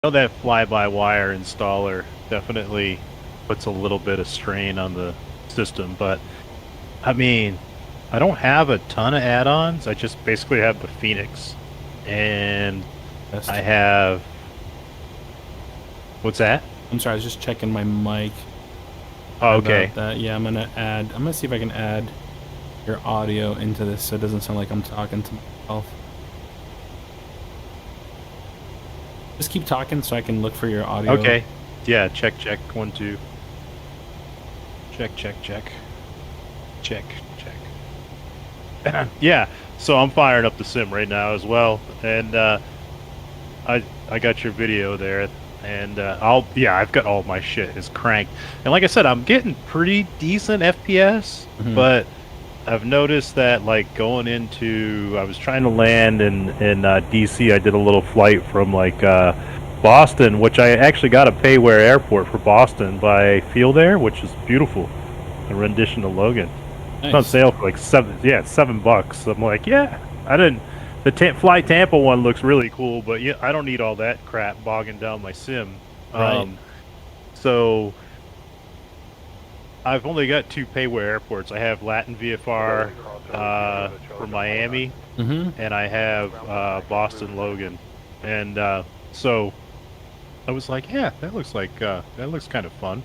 know that fly-by-wire installer definitely puts a little bit of strain on the system, but I mean, I don't have a ton of add-ons. I just basically have the Phoenix, and I have. What's that? I'm sorry, I was just checking my mic. Oh, okay. About that. Yeah, I'm gonna see if I can add your audio into this so it doesn't sound like I'm talking to myself. Just keep talking so I can look for your audio. Okay. Yeah, check, 1, 2. Check. Yeah, so I'm firing up the sim right now as well, and I got your video there, and I've got all my shit is cranked, and like I said, I'm getting pretty decent FPS, but I've noticed that like going into, I was trying to land in DC. I did a little flight from like Boston, which I actually got a Payware airport for Boston by Field Air, which is beautiful. A rendition of Logan. Nice. It's on sale for like $7. I'm like, yeah, I didn't. The Fly Tampa one looks really cool, but yeah, I don't need all that crap bogging down my sim. Right. So I've only got 2 Payware airports. I have Latin VFR for Miami, and I have Boston Logan, and so I was like, yeah, that looks kind of fun.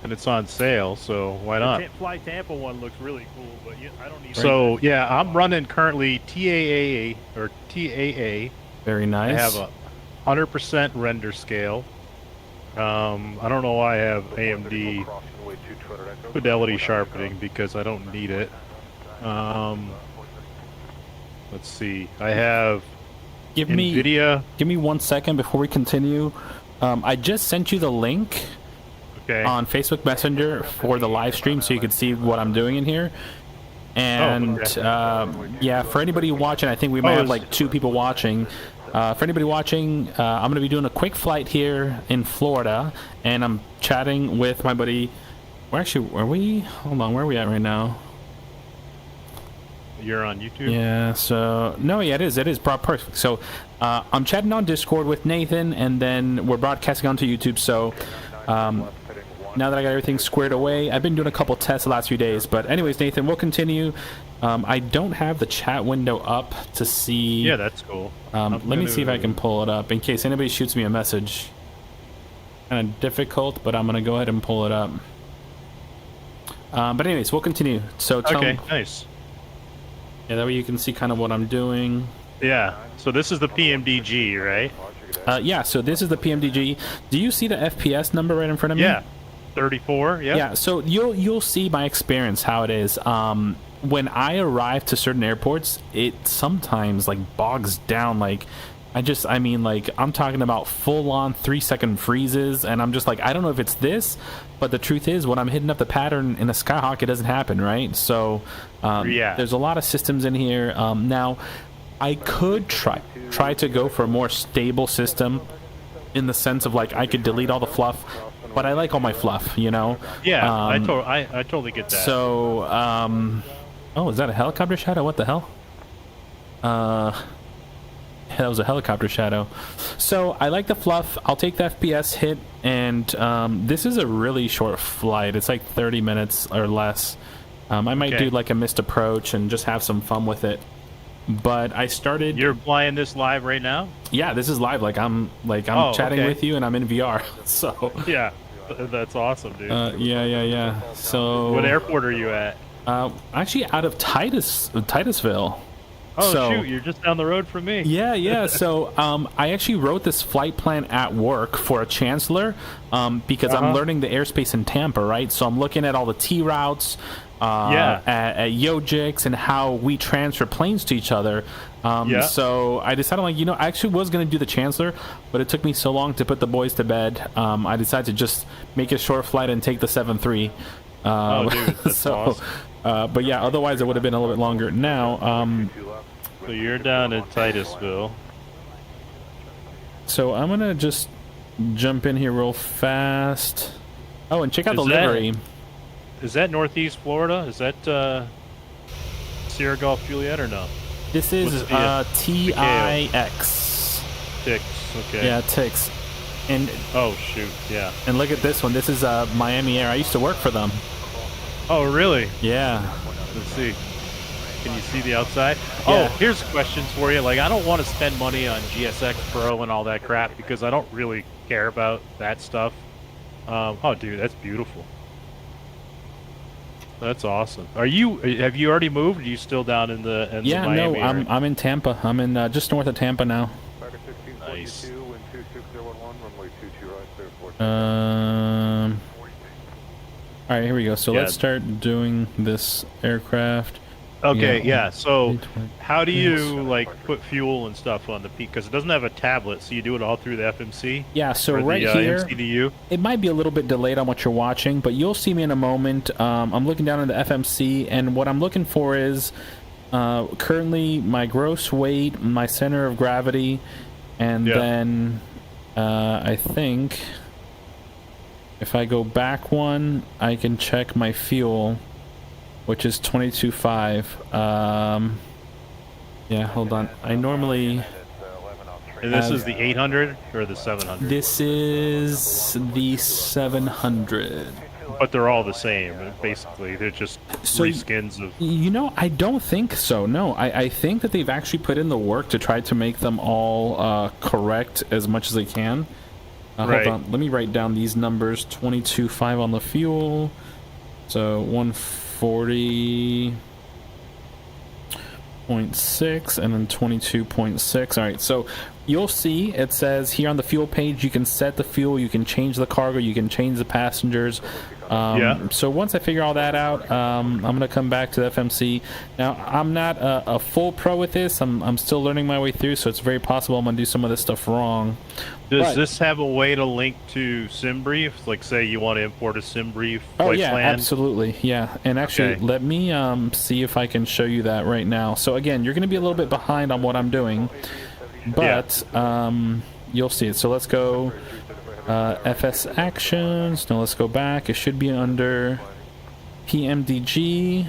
And it's on sale, so why not? The Fly Tampa one looks really cool, but I don't need. So yeah, I'm running currently TAA or TAA. Very nice. I have a 100% render scale. I don't know why I have AMD fidelity sharpening because I don't need it. Let's see. I have NVIDIA. Give me 1 second before we continue. I just sent you the link. Okay. On Facebook Messenger for the live stream so you can see what I'm doing in here. And yeah, for anybody watching, I think we might have like 2 people watching. For anybody watching, I'm going to be doing a quick flight here in Florida, and I'm chatting with my buddy. Hold on, where are we at right now? You're on YouTube? Yeah, so no, yeah, it is perfect. So I'm chatting on Discord with Nathan, and then we're broadcasting onto YouTube. So now that I got everything squared away, I've been doing a couple tests the last few days. But anyways, Nathan, we'll continue. I don't have the chat window up to see. Yeah, that's cool. Let me see if I can pull it up in case anybody shoots me a message. Kind of difficult, but I'm gonna go ahead and pull it up. But anyways, we'll continue. So okay, nice. Yeah, that way you can see kind of what I'm doing. Yeah. So this is the PMDG, right? Yeah. So this is the PMDG. Do you see the FPS number right in front of me? Yeah. 34. Yeah. Yeah. So you'll see my experience how it is. When I arrive to certain airports, it sometimes like bogs down. Like I mean, like I'm talking about full on 3-second freezes, and I'm just like, I don't know if it's this, but the truth is, when I'm hitting up the pattern in a Skyhawk, it doesn't happen, right? So yeah, there's a lot of systems in here. Now, I could try to go for a more stable system, in the sense of like I could delete all the fluff, but I like all my fluff, you know. Yeah, I totally get that. So, oh, is that a helicopter shadow? What the hell? That was a helicopter shadow. So I like the fluff. I'll take the FPS hit, and this is a really short flight. It's like 30 minutes or less. I might do like a missed approach and just have some fun with it. But I started. You're flying this live right now? Yeah, this is live. Like I'm chatting with you, and I'm in VR. So yeah, that's awesome, dude. Yeah. So what airport are you at? Actually, out of Titusville. Oh, so, shoot, you're just down the road from me. Yeah. So I actually wrote this flight plan at work for a chancellor because I'm learning the airspace in Tampa, right? So I'm looking at all the T routes, at Yojix, and how we transfer planes to each other. So I decided, like, I actually was going to do the chancellor, but it took me so long to put the boys to bed. I decided to just make a short flight and take the 7-3. Oh, dude, that's awesome. But yeah, otherwise it would have been a little bit longer. Now, so you're down in Titusville. So I'm gonna just jump in here real fast. Oh, and check out the livery. Is that Northeast Florida? Is that Sierra Golf Juliet or no? This is TIX. TIX. Okay. Yeah, TIX. And oh shoot, yeah. and look at this one. This is Miami Air. I used to work for them. Oh really? Yeah. Let's see. Can you see the outside? Yeah. Oh, here's questions for you. Like, I don't want to spend money on GSX Pro and all that crap because I don't really care about that stuff. Oh, dude, that's beautiful. That's awesome. Have you already moved? Or are you still down in the Miami area? I'm in Tampa. I'm in just north of Tampa now. Nice. All right, here we go. So let's start doing this aircraft. Okay, yeah. So, how do you like put fuel and stuff on the peak? Because it doesn't have a tablet, so you do it all through the FMC. Yeah. So right the, here, MCDU. It might be a little bit delayed on what you're watching, but you'll see me in a moment. I'm looking down at the FMC, and what I'm looking for is currently my gross weight, my center of gravity, and then I think if I go back one, I can check my fuel, which is 22.5. Yeah, hold on. I normally... And this is the 800 or the 700? This is the 700. But they're all the same, basically. They're just reskins of... You know, I don't think so, no. I think that they've actually put in the work to try to make them all correct as much as they can. Hold on. Let me write down these numbers. 22.5 on the fuel. So 140.6 and then 22.6. All right, so you'll see it says here on the fuel page you can set the fuel, you can change the cargo, you can change the passengers. So once I figure all that out, I'm gonna come back to the FMC. Now I'm not a full pro with this. I'm still learning my way through, so it's very possible I'm gonna do some of this stuff wrong. Does this have a way to link to SimBrief? Like, say you want to import a SimBrief flight plan? Absolutely, yeah. And actually, let me see if I can show you that right now. So again, you're going to be a little bit behind on what I'm doing, but you'll see it. So let's go FS Actions. No, let's go back. It should be under PMDG,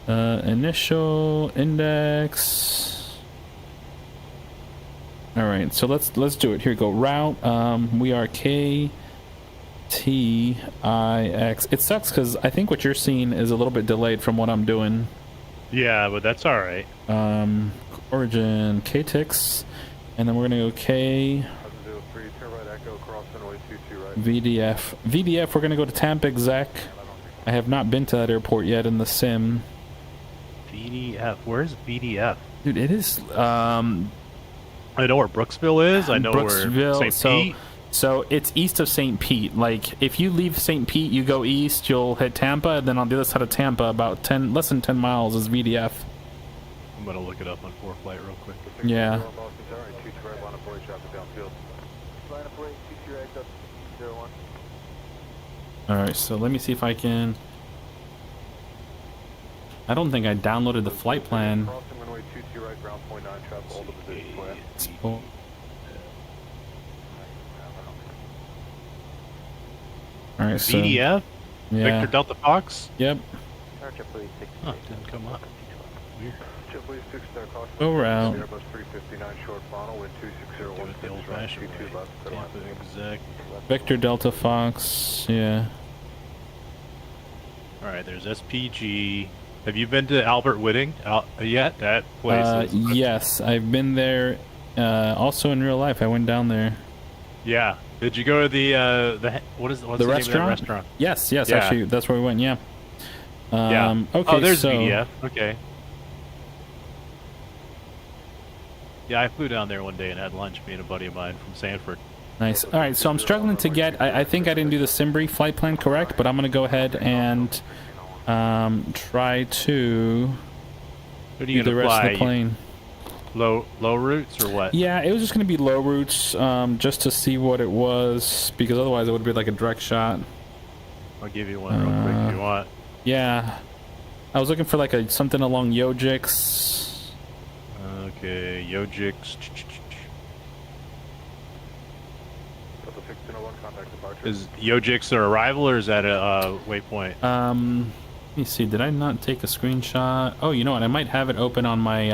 Initial Index. All right, so let's do it. Here we go. Route. We are KTIX. It sucks because I think what you're seeing is a little bit delayed from what I'm doing. Yeah, but that's all right. Origin KTIX, and then we're gonna go K. VDF. VDF. We're gonna go to Tampa Exec. I have not been to that airport yet in the sim. VDF. Where's VDF? Dude, it is. I know where Brooksville is. I know Brooksville, where St. Pete. So it's east of St. Pete. Like, if you leave St. Pete, you go east, you'll hit Tampa, and then on the other side of Tampa, about less than 10 miles is VDF. I'm gonna look it up on ForeFlight real quick. Yeah. All right, so let me see if I can. I don't think I downloaded the flight plan. All right, so VDF? Yeah. Victor Delta Fox? Yep. Huh, didn't come up. Weird. Go route. Victor Delta Fox, yeah. Alright, there's SPG. Have you been to Albert Whitting yet? That place is... Yes, I've been there. Also in real life, I went down there. Yeah. Did you go to the what's the name of that restaurant? Yes, yeah. Actually, that's where we went. Yeah. Yeah. Okay. Oh, there's VDF. Okay. Yeah, I flew down there one day and had lunch. Me and a buddy of mine from Sanford. Nice. All right, so I'm struggling to get. I think I didn't do the SimBrief flight plan correct, but I'm gonna go ahead and try to do the rest of the plane. Low routes or what? Yeah, it was just gonna be low routes, just to see what it was, because otherwise it would be like a direct shot. I'll give you one real quick if you want. Yeah, I was looking for like something along Yojix. Okay, Yojix. Is Yojix their arrival or is that a waypoint? Let me see. Did I not take a screenshot? Oh, you know what? I might have it open on my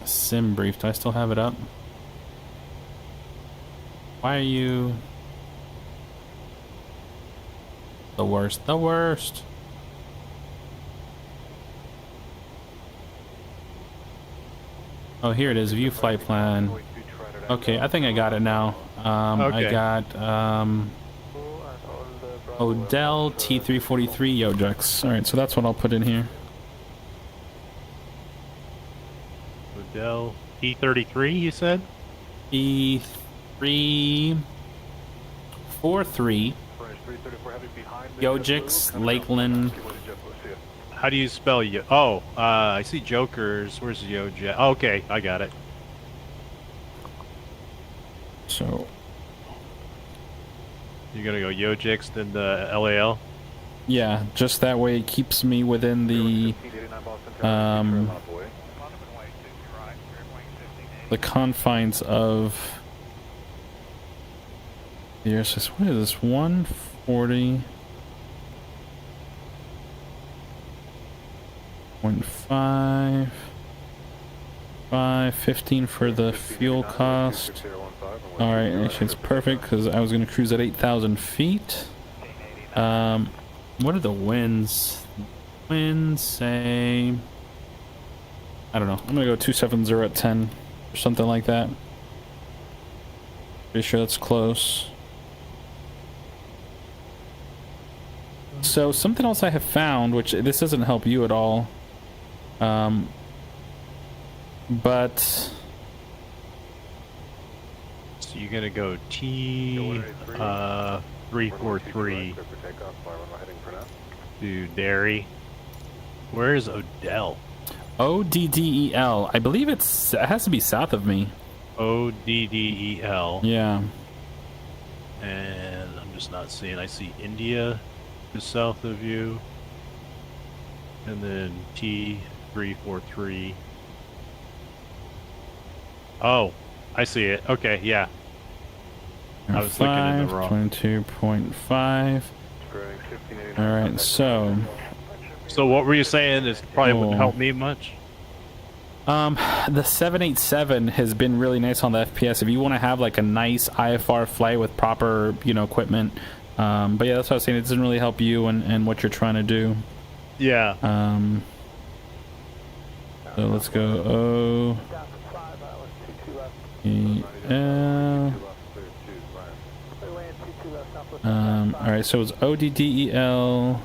SimBrief. Do I still have it up? Why are you the worst? The worst. Oh, here it is. View flight plan. Okay, I think I got it now. Okay. I got Odell T343 Yojux. All right, so that's what I'll put in here. Odell T33, you said? E343 Yojix Lakeland. How do you spell yo? Oh, I see Jokers. Where's Yojet? Oh, okay, I got it. So You're gonna go Yojix, then the LAL? yeah, just that way it keeps me within the confines of the airspace. What is this? 140.5, 15 for the fuel cost. All right, actually it's perfect because I was going to cruise at 8,000 feet. What are the winds? Winds say, I don't know. I'm going to go 270 at 10 or something like that. Pretty sure that's close. So something else I have found, which this doesn't help you at all, but So you're gonna go T343 to Derry. Where's Odell? ODDEL. I believe it has to be south of me. ODDEL. Yeah. And I'm just not seeing. I see India is south of you, and then T343. Oh, I see it. Okay, yeah. I was looking in the wrong. 22.5. All right, so what were you saying? This probably wouldn't help me much. the 787 has been really nice on the FPS. If you want to have like a nice IFR flight with proper, equipment. But yeah, that's what I was saying. It doesn't really help you and what you're trying to do. Yeah. So let's go O E L. All right, so it's ODDEL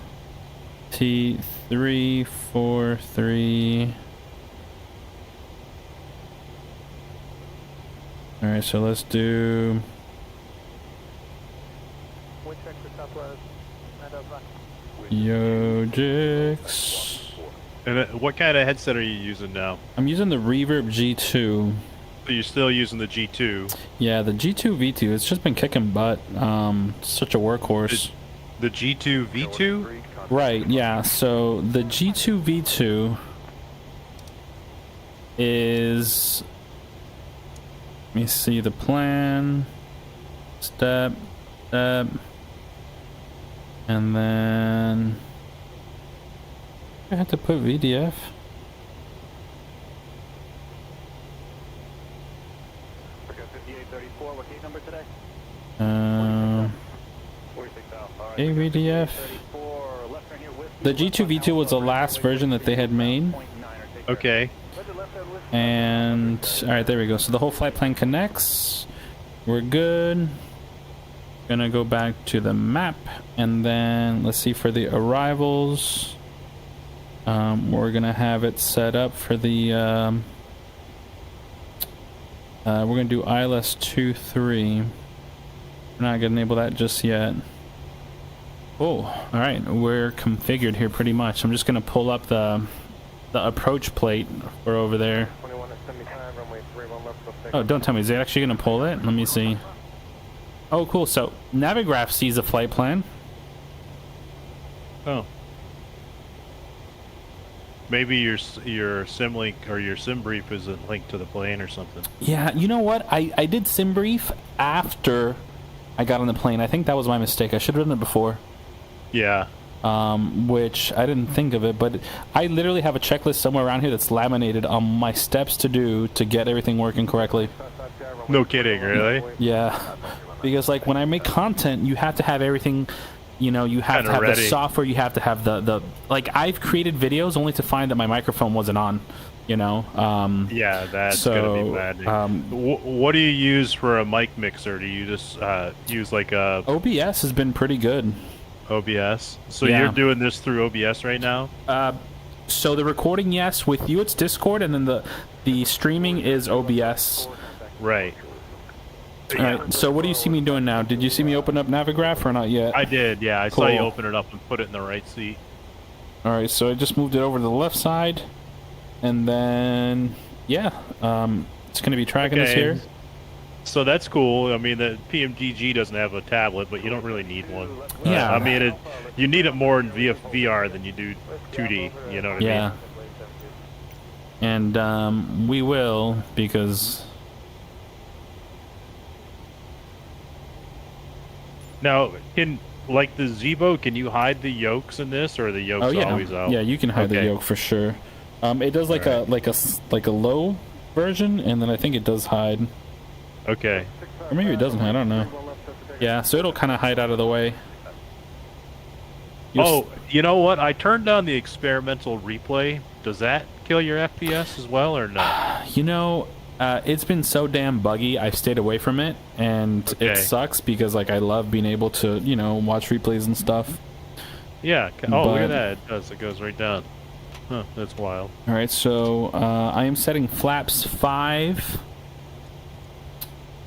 T343. All right, so let's do. Yojix. And what kind of headset are you using now? I'm using the Reverb G2. So you're still using the G2? Yeah, the G2 V2. It's just been kicking butt. Such a workhorse. The G2 V2? Right, yeah. So the G2 V2 is. Let me see the plan. Step. And then I had to put VDF. AVDF. The G2 V2 was the last version that they had made. Okay. And alright, there we go. So the whole flight plan connects. We're good. Gonna go back to the map, and then let's see for the arrivals. We're gonna have it set up for the we're gonna do ILS 23. We're not gonna enable that just yet. Oh, all right, we're configured here pretty much. I'm just gonna pull up the approach plate for over there. Oh, don't tell me, is it actually gonna pull it? Let me see. Oh, cool. So Navigraph sees a flight plan. Oh. Maybe your SimLink or your SimBrief isn't linked to the plane or something. Yeah, you know what? I did SimBrief after I got on the plane. I think that was my mistake. I should have done it before. Yeah. Which I didn't think of it, but I literally have a checklist somewhere around here that's laminated on my steps to do to get everything working correctly. No kidding, really? Yeah. because like when I make content, you have to have everything. You know, you have to have the software. You have to have the like. I've created videos only to find that my microphone wasn't on. You know. Yeah, that's gonna be bad. What do you use for a mic mixer? Do you just use like a OBS has been pretty good. OBS. So you're doing this through OBS right now? So the recording, yes. With you, it's Discord, and then the streaming is OBS. Right. All right. So what do you see me doing now? Did you see me open up Navigraph or not yet? I did. Yeah, I saw you open it up and put it in the right seat. All right. So I just moved it over to the left side, and then yeah, it's going to be tracking this here. So that's cool. I mean, the PMGG doesn't have a tablet, but you don't really need one. Yeah. I mean, you need it more in VR than you do 2D. You know what I mean? Yeah. And we will, because now like the Zebo, can you hide the yokes in this, or are the yokes always out? Yeah, you can hide the yoke for sure. It does like a low version, and then I think it does hide. Okay. Or maybe it doesn't hide, I don't know. Yeah, so it'll kind of hide out of the way. You know what? I turned down the experimental replay. Does that kill your FPS as well, or not? You know, it's been so damn buggy, I've stayed away from it, and it sucks because like I love being able to, you know, watch replays and stuff. Yeah. Oh, look at that. It does. It goes right down. Huh, that's wild. All right, so I am setting flaps 5.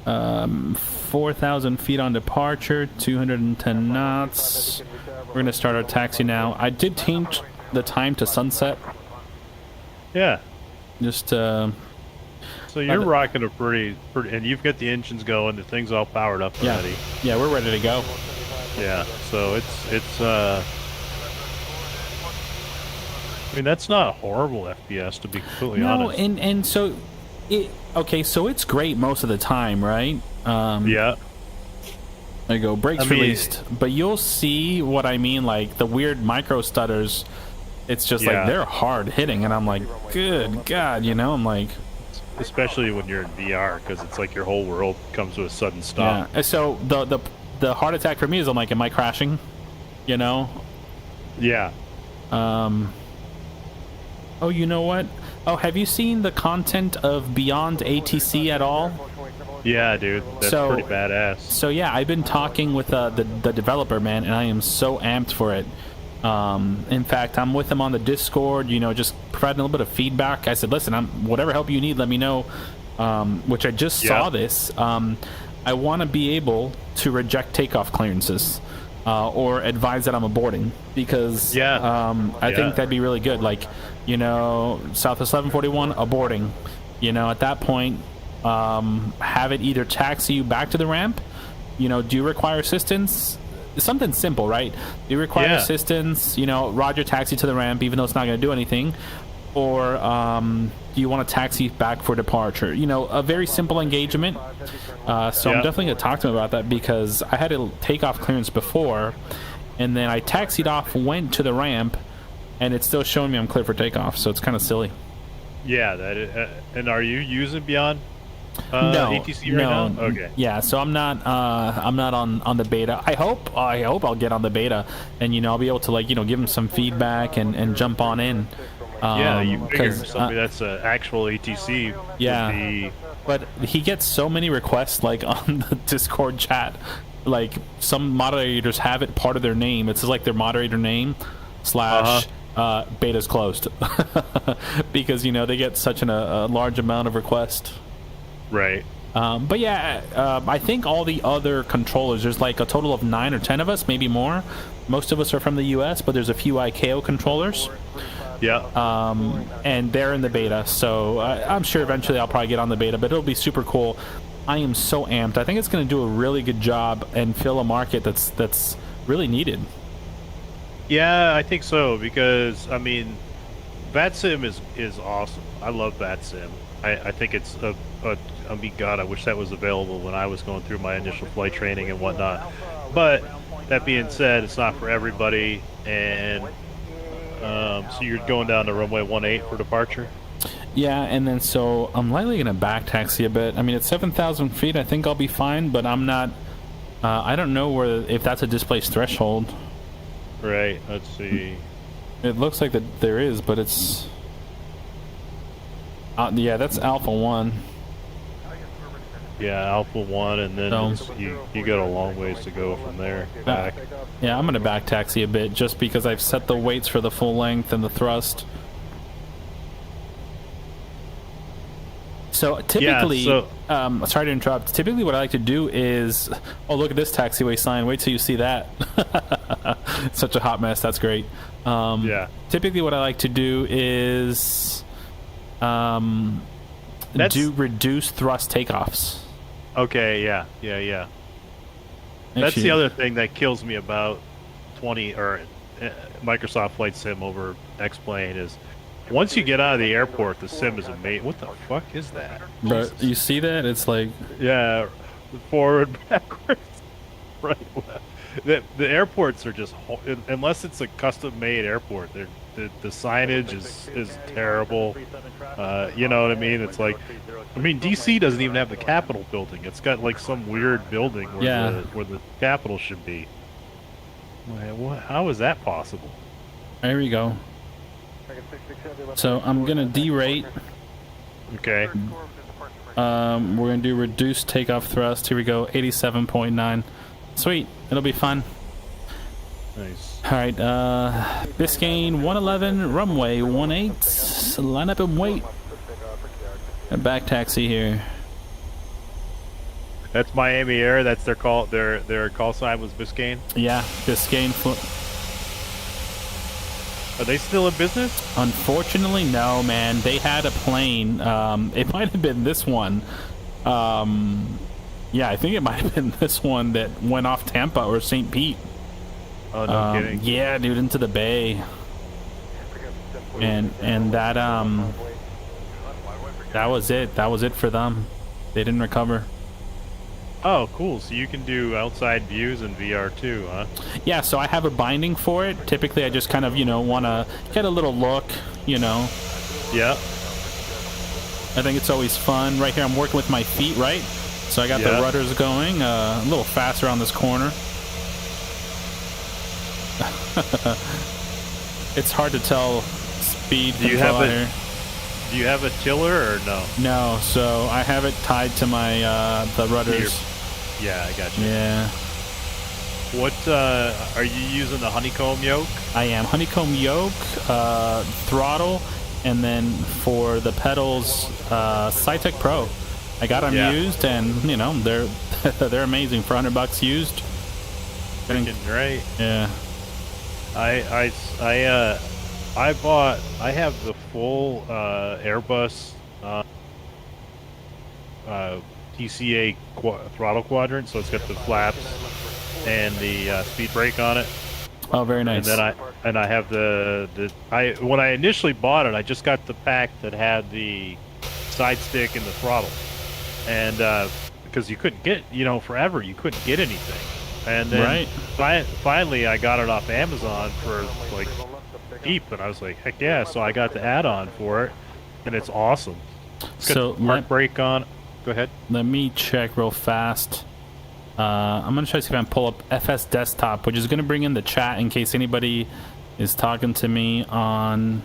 4,000 feet on departure, 210 knots. We're going to start our taxi now. I did change the time to sunset. Yeah. Just, so you're rocking a pretty, and you've got the engines going, the thing's all powered up already. Yeah, we're ready to go. Yeah, so it's I mean, that's not a horrible FPS, to be completely honest. No, and so okay, so it's great most of the time, right? Yeah. There you go, brakes released. But you'll see what I mean, like the weird micro stutters. It's just like they're hard hitting, and I'm like, good God, you know? I'm like, especially when you're in VR, because it's like your whole world comes to a sudden stop. Yeah. So the heart attack for me is I'm like, am I crashing? You know? Yeah. Oh, you know what? Oh, have you seen the content of Beyond ATC at all? Yeah, dude. That's pretty badass. So yeah, I've been talking with the developer, man, and I am so amped for it. In fact, I'm with him on the Discord, you know, just providing a little bit of feedback. I said, listen, whatever help you need, let me know. Which I just saw this. I want to be able to reject takeoff clearances. Or advise that I'm aborting, because I think that'd be really good. Like, you know, Southwest 1141 aborting, you know, at that point, have it either taxi you back to the ramp. You know, do you require assistance? Something simple, right? Do you require assistance? You know, roger, taxi to the ramp, even though it's not going to do anything. Or do you want to taxi back for departure? You know, a very simple engagement. So I'm definitely going to talk to him about that, because I had a takeoff clearance before, and then I taxied off, went to the ramp, and it's still showing me I'm clear for takeoff. So it's kind of silly. Yeah, that is, and are you using Beyond no, ATC right now? Okay. Yeah, so I'm not on the beta. I hope I'll get on the beta, and you know, I'll be able to, like, you know, give him some feedback and jump on in. Yeah, you figure somebody that's an actual ATC. Yeah, but he gets so many requests, like, on the Discord chat. Like, some moderators have it part of their name. It's like their moderator name / beta's closed. Because, you know, they get such a large amount of requests. Right. But yeah, I think all the other controllers, there's like a total of 9 or 10 of us, maybe more. Most of us are from the US, but there's a few ICAO controllers. Yeah. And they're in the beta, so I'm sure eventually I'll probably get on the beta, but it'll be super cool. I am so amped. I think it's going to do a really good job and fill a market that's really needed. Yeah, I think so, because I mean, VATSIM is awesome. I love VATSIM. I think it's I mean, God, I wish that was available when I was going through my initial flight training and whatnot. But that being said, it's not for everybody, and so you're going down to runway 18 for departure? Yeah, and then so I'm likely going to back taxi a bit. I mean, at 7,000 feet, I think I'll be fine, but I'm not I don't know if that's a displaced threshold. Right. Let's see. It looks like that there is, but it's yeah, that's Alpha 1. Yeah, Alpha 1, and then you got a long ways to go from there. Back. Yeah, I'm gonna back taxi a bit just because I've set the weights for the full length and the thrust. So typically, sorry to interrupt. Typically, what I like to do is, oh, look at this taxiway sign. Wait till you see that. Such a hot mess. That's great. Yeah. Typically, what I like to do is do reduced thrust takeoffs. Okay. Yeah. That's the other thing that kills me about Microsoft Flight Sim over X-Plane is once you get out of the airport, the sim is amazing. What the fuck is that? But you see that? It's like, yeah, forward, backwards, right, left. The airports are just, unless it's a custom-made airport, the signage is terrible. You know what I mean? It's like, I mean, DC doesn't even have the Capitol building. It's got like some weird building where the Capitol should be. How is that possible? There we go. So I'm gonna derate. Okay. We're gonna do reduced takeoff thrust. Here we go, 87.9. Sweet, it'll be fun. Nice. All right, Biscayne 111, runway 18. Line up and wait. A back taxi here. That's Miami Air. That's their call. Their call sign was Biscayne. Yeah, Biscayne. Are they still in business? Unfortunately, no, man. They had a plane. It might have been this one. Yeah, I think it might have been this one that went off Tampa or St. Pete. Oh, no kidding. Yeah, dude, into the bay. And that that was it. That was it for them. They didn't recover. Oh, cool. So you can do outside views in VR too, huh? Yeah, so I have a binding for it. Typically, I just kind of, want to get a little look, Yeah. I think it's always fun. Right here, I'm working with my feet, right? So I got the rudders going a little faster on this corner. It's hard to tell speed. Do you have a tiller or no? No, so I have it tied to my the rudders. Yeah, I got you. Yeah. What are you using, the honeycomb yoke? I am honeycomb yoke, throttle, and then for the pedals, Cytec Pro. I got them used, and they're amazing for $100 used. Freaking great. Yeah. I have the full Airbus TCA throttle quadrant, so it's got the flaps and the speed brake on it. Oh, very nice. And then I have when I initially bought it, I just got the pack that had the side stick and the throttle, and because you couldn't get, forever you couldn't get anything, and then finally I got it off Amazon for like cheap, and I was like, heck yeah! So I got the add-on for it, and it's awesome. It's got the park brake on. Go ahead. Let me check real fast. I'm gonna try to see if I can pull up FS Desktop, which is gonna bring in the chat in case anybody is talking to me on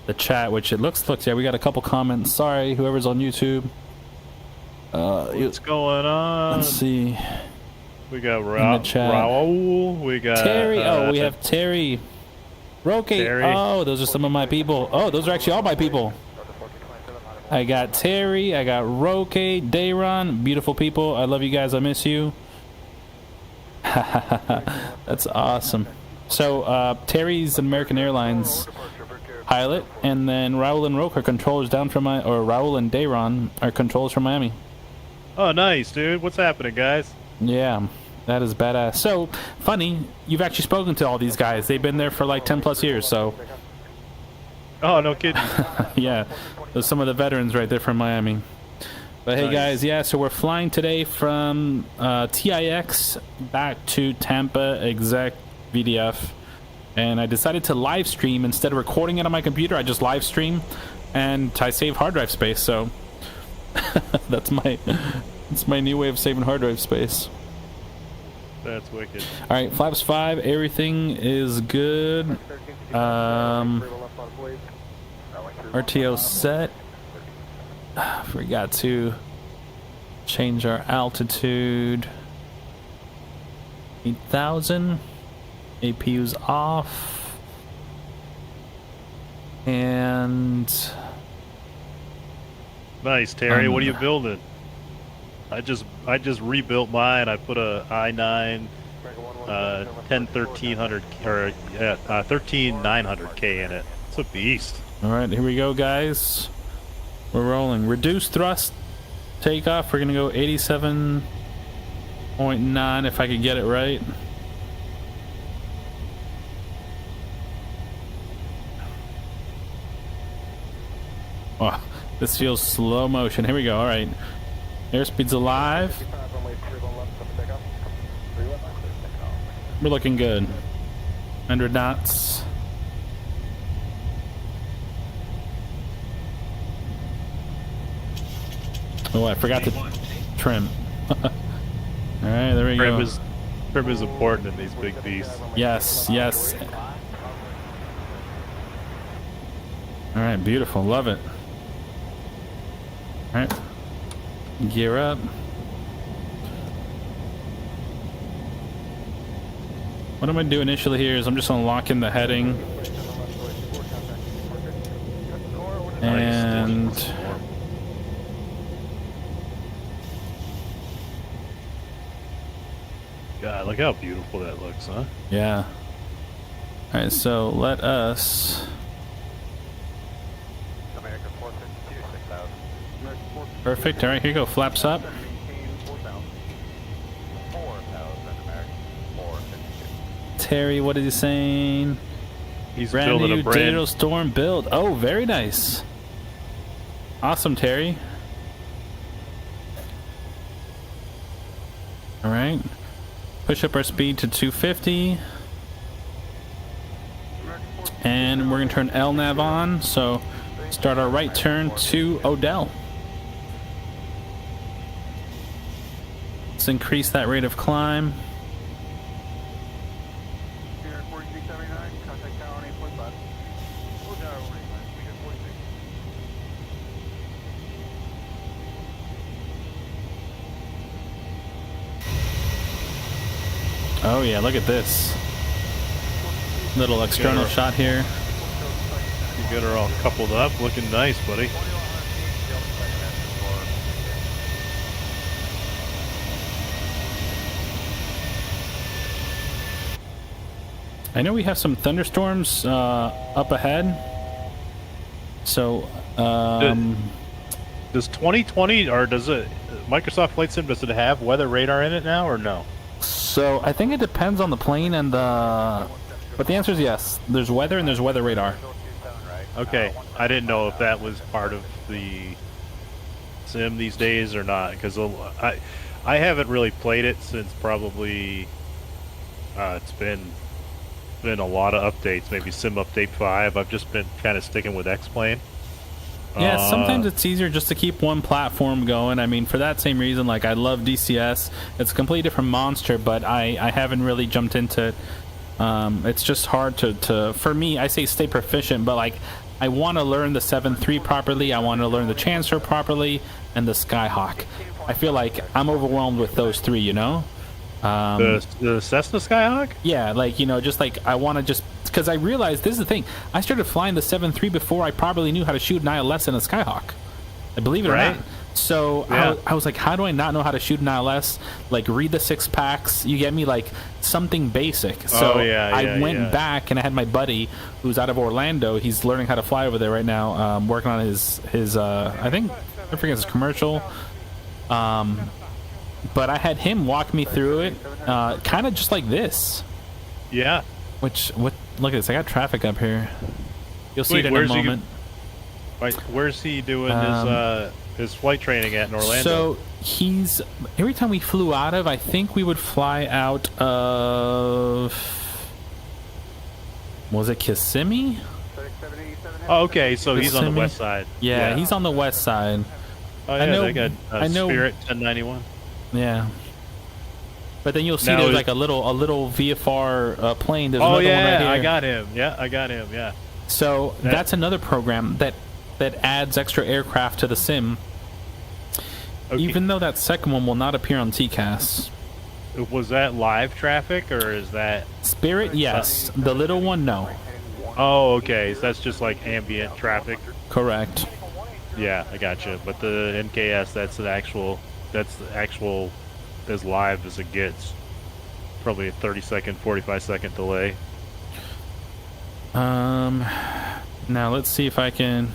the chat. Which it looks. Yeah, we got a couple comments. Sorry, whoever's on YouTube. What's going on? Let's see. We got Raul. We got Terry. We have Terry. Roque. Oh, those are some of my people. Oh, those are actually all my people. I got Terry, I got Roque, Dayron, beautiful people. I love you guys. I miss you. That's awesome. So Terry's an American Airlines pilot, and then Raul and Roque are controllers down from Raul and Dayron are controllers from Miami. Oh, nice, dude. What's happening, guys? Yeah, that is badass. So funny, you've actually spoken to all these guys. They've been there for like 10 plus years. So. Oh, no kidding. Yeah. There's some of the veterans right there from Miami. But hey, guys, so we're flying today from TIX back to Tampa exec VDF. And I decided to live stream instead of recording it on my computer. I just live stream, and I save hard drive space. So that's my new way of saving hard drive space. That's wicked. All right, flaps 5, everything is good. RTO set. Forgot to change our altitude. 8,000. APU's off. And nice, Terry. What are you building? I just rebuilt mine. I put a i9 1300 or 13900K in it. It's a beast. All right, here we go, guys. We're rolling. Reduced thrust takeoff. We're gonna go 87.9 if I could get it right. Oh, this feels slow motion. Here we go. All right. Airspeed's alive. We're looking good. 100 knots. Oh, I forgot to trim. All right, there we go. Trim is important in these big beasts. Yes, yes. All right, beautiful. Love it. All right. Gear up. What I'm going to do initially here is I'm just going to lock in the heading. And God, look how beautiful that looks, huh? yeah. All right, so let us. Perfect. All right, here you go. Flaps up. Terry, what is he saying? He's brand building new a brand Digital Storm build. Oh, very nice. Awesome, Terry. All right. Push up our speed to 250. And we're going to turn LNAV on. So start our right turn to Odell. Let's increase that rate of climb. Oh yeah, look at this. Little external shot here. You got her all coupled up, looking nice, buddy. I know we have some thunderstorms up ahead. So, does 2020 or does it Microsoft Flight Sim, does it have weather radar in it now or no? So I think it depends on the plane and the. But the answer is yes. There's weather and there's weather radar. Okay, I didn't know if that was part of the sim these days or not, because I haven't really played it since probably it's been a lot of updates, maybe Sim Update 5. I've just been kind of sticking with X-Plane. Yeah, sometimes it's easier just to keep one platform going. I mean, for that same reason, like I love DCS. It's a completely different monster, but I haven't really jumped into it. It's just hard to for me, I say stay proficient, but like I want to learn the 7.3 properly. I want to learn the Chancellor properly and the Skyhawk. I feel like I'm overwhelmed with those three, you know? The Cessna Skyhawk? Yeah, like, you know, just like I want to just... Because I realized, this is the thing, I started flying the 7.3 before I probably knew how to shoot an ILS and a Skyhawk. I believe it or not. So yeah. I was like, how do I not know how to shoot an ILS? Like, read the 6 packs. You get me? Like, something basic. So I went back and I had my buddy who's out of Orlando. He's learning how to fly over there right now, working on his I think, I forget his commercial. But I had him walk me through it, kind of just like this. Yeah. Look at this. I got traffic up here. You'll see it in a moment. Where's he doing his flight training at in Orlando? So he's every time we flew out of, I think we would fly out of, was it Kissimmee? Oh, okay, so he's on the west side. Yeah, he's on the west side. Oh yeah, I know Spirit 1091. Yeah. But then you'll see Now there's like a little VFR plane. There's Oh another one right yeah, here. I got him. Yeah, I got him. Yeah. So that's another program that adds extra aircraft to the sim. Okay. Even though that second one will not appear on TCAS. Was that live traffic or is that Spirit? Yes. The little one, no. Oh, okay. So that's just like ambient traffic. Correct. Yeah, I gotcha. But the NKS, that's the actual as live as it gets. Probably a 30-second, 45-second delay. Now let's see if I can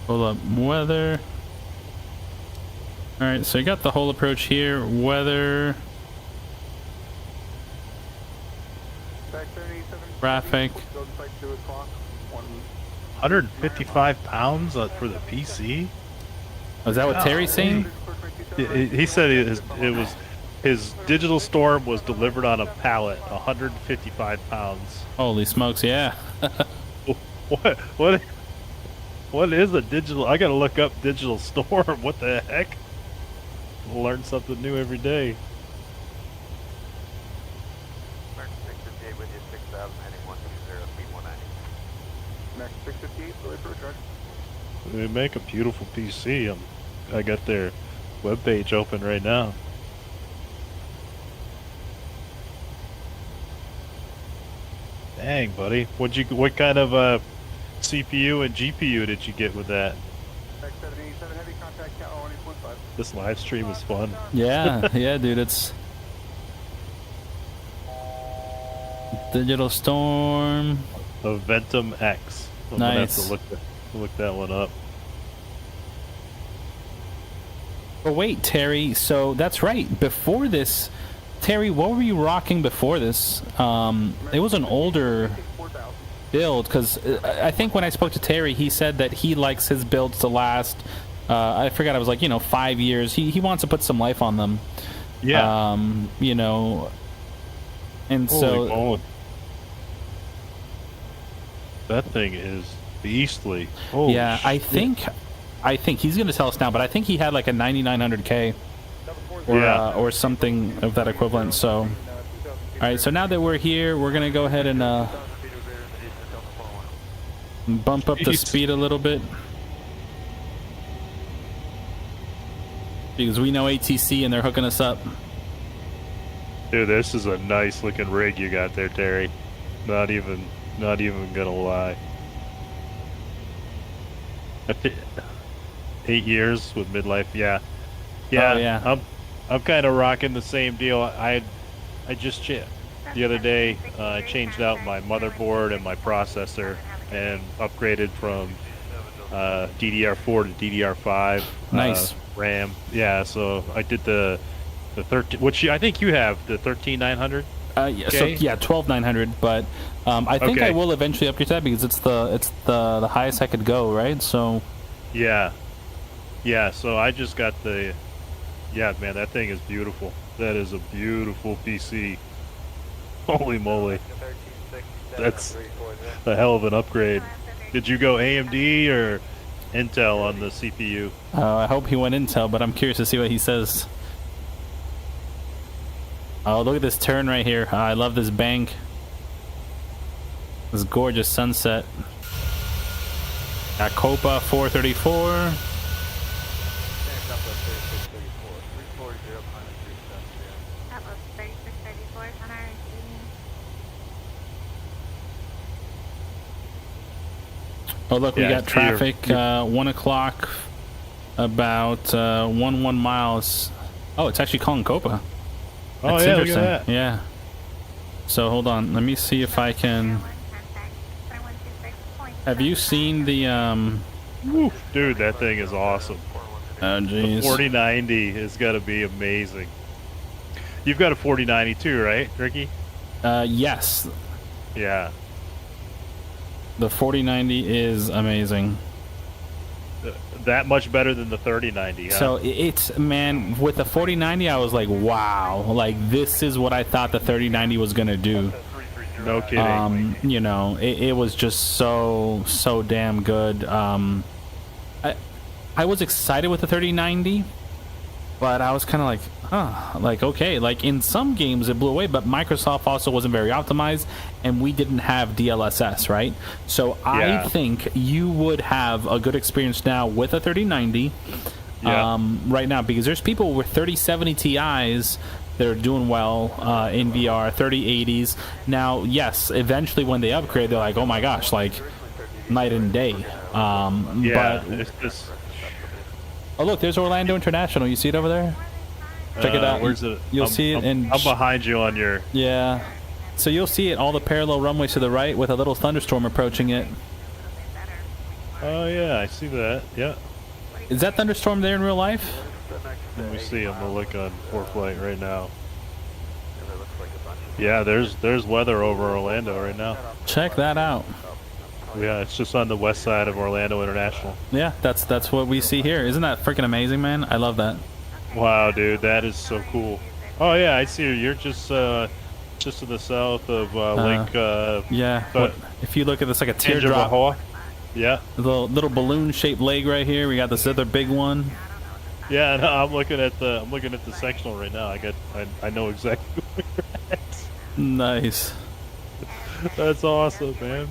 pull up weather. All right, so you got the whole approach here. Weather, traffic. 155 pounds for the PC. Is that what Terry's saying? He said it was his digital storm was delivered on a pallet, 155 pounds. Holy smokes! Yeah. What is a digital? I gotta look up digital storm. What the heck? Learn something new every day. They make a beautiful PC. I got their webpage open right now. Dang, buddy. What kind of CPU and GPU did you get with that? This live stream is fun. Yeah, yeah, dude. It's digital storm. A Ventum X. I'm gonna have to look that one up. But wait, Terry. So that's right. Before this, Terry, what were you rocking before this? It was an older build, because I think when I spoke to Terry, he said that he likes his builds to last. I forgot. I was like, 5 years. He wants to put some life on them. Yeah. And Holy so. moly. That thing is beastly. Holy yeah, shit. I think he's going to tell us now, but I think he had like a 9900K or something of that equivalent. So, all right. So now that we're here, we're going to go ahead and bump up the speed a little bit, because we know ATC and they're hooking us up. Dude, this is a nice looking rig you got there, Terry. Not even gonna lie. 8 years with midlife, yeah. Oh, yeah. I'm kind of rocking the same deal. I just the other day I changed out my motherboard and my processor and upgraded from DDR4 to DDR5. Nice. RAM. Yeah, so I did the 13, which I think you have the 13900. Yeah, so yeah, 12900, but I think I will eventually upgrade that, because it's the highest I could go, right? So yeah, so I just got the man, that thing is beautiful. That is a beautiful PC. Holy moly, that's a hell of an upgrade. Did you go AMD or Intel on the CPU? I hope he went Intel, but I'm curious to see what he says. Oh, look at this turn right here. I love this bank. This gorgeous sunset. Got Copa 434. Oh, look, we got traffic. 1 o'clock, about 1 miles. Oh, it's actually calling Copa. That's interesting. Look at that. Yeah. So hold on, let me see if I can. Have you seen the Woo, dude, that thing is awesome. Oh jeez. The 4090 is gotta be amazing. You've got a 4090 too, right, Ricky? Yes. Yeah. The 4090 is amazing. That much better than the 3090, huh? So it's, man, with the 4090, I was like, wow, like this is what I thought the 3090 was gonna do. No kidding. It was just so damn good. I was excited with the 3090, But I was kind of like, huh, like, okay, like in some games it blew away, but Microsoft also wasn't very optimized, and we didn't have DLSS, right? So I think you would have a good experience now with a 3090 right now, because there's people with 3070 Ti's that are doing well in VR, 3080s. Now, yes, eventually when they upgrade, they're like, oh my gosh, like night and day. But it's just... Oh, look, there's Orlando International. You see it over there? Check it out. Where's it? You'll see it in... I'm behind you on your... Yeah. So you'll see it, all the parallel runways to the right with a little thunderstorm approaching it. Oh, yeah, I see that. Yeah. Is that thunderstorm there in real life? Let me see. I'm going to look on ForeFlight right now. Yeah, there's weather over Orlando right now. Check that out. Yeah, it's just on the west side of Orlando International. Yeah, that's what we see here. Isn't that freaking amazing, man? I love that. Wow, dude, that is so cool. Oh yeah, I see you. You're just to the south of Lake. Yeah. If you look at this, like a teardrop. Yeah. The little balloon-shaped lake right here. We got this other big one. Yeah, no, I'm looking at the sectional right now. I know exactly where you're at. Nice. That's awesome, man.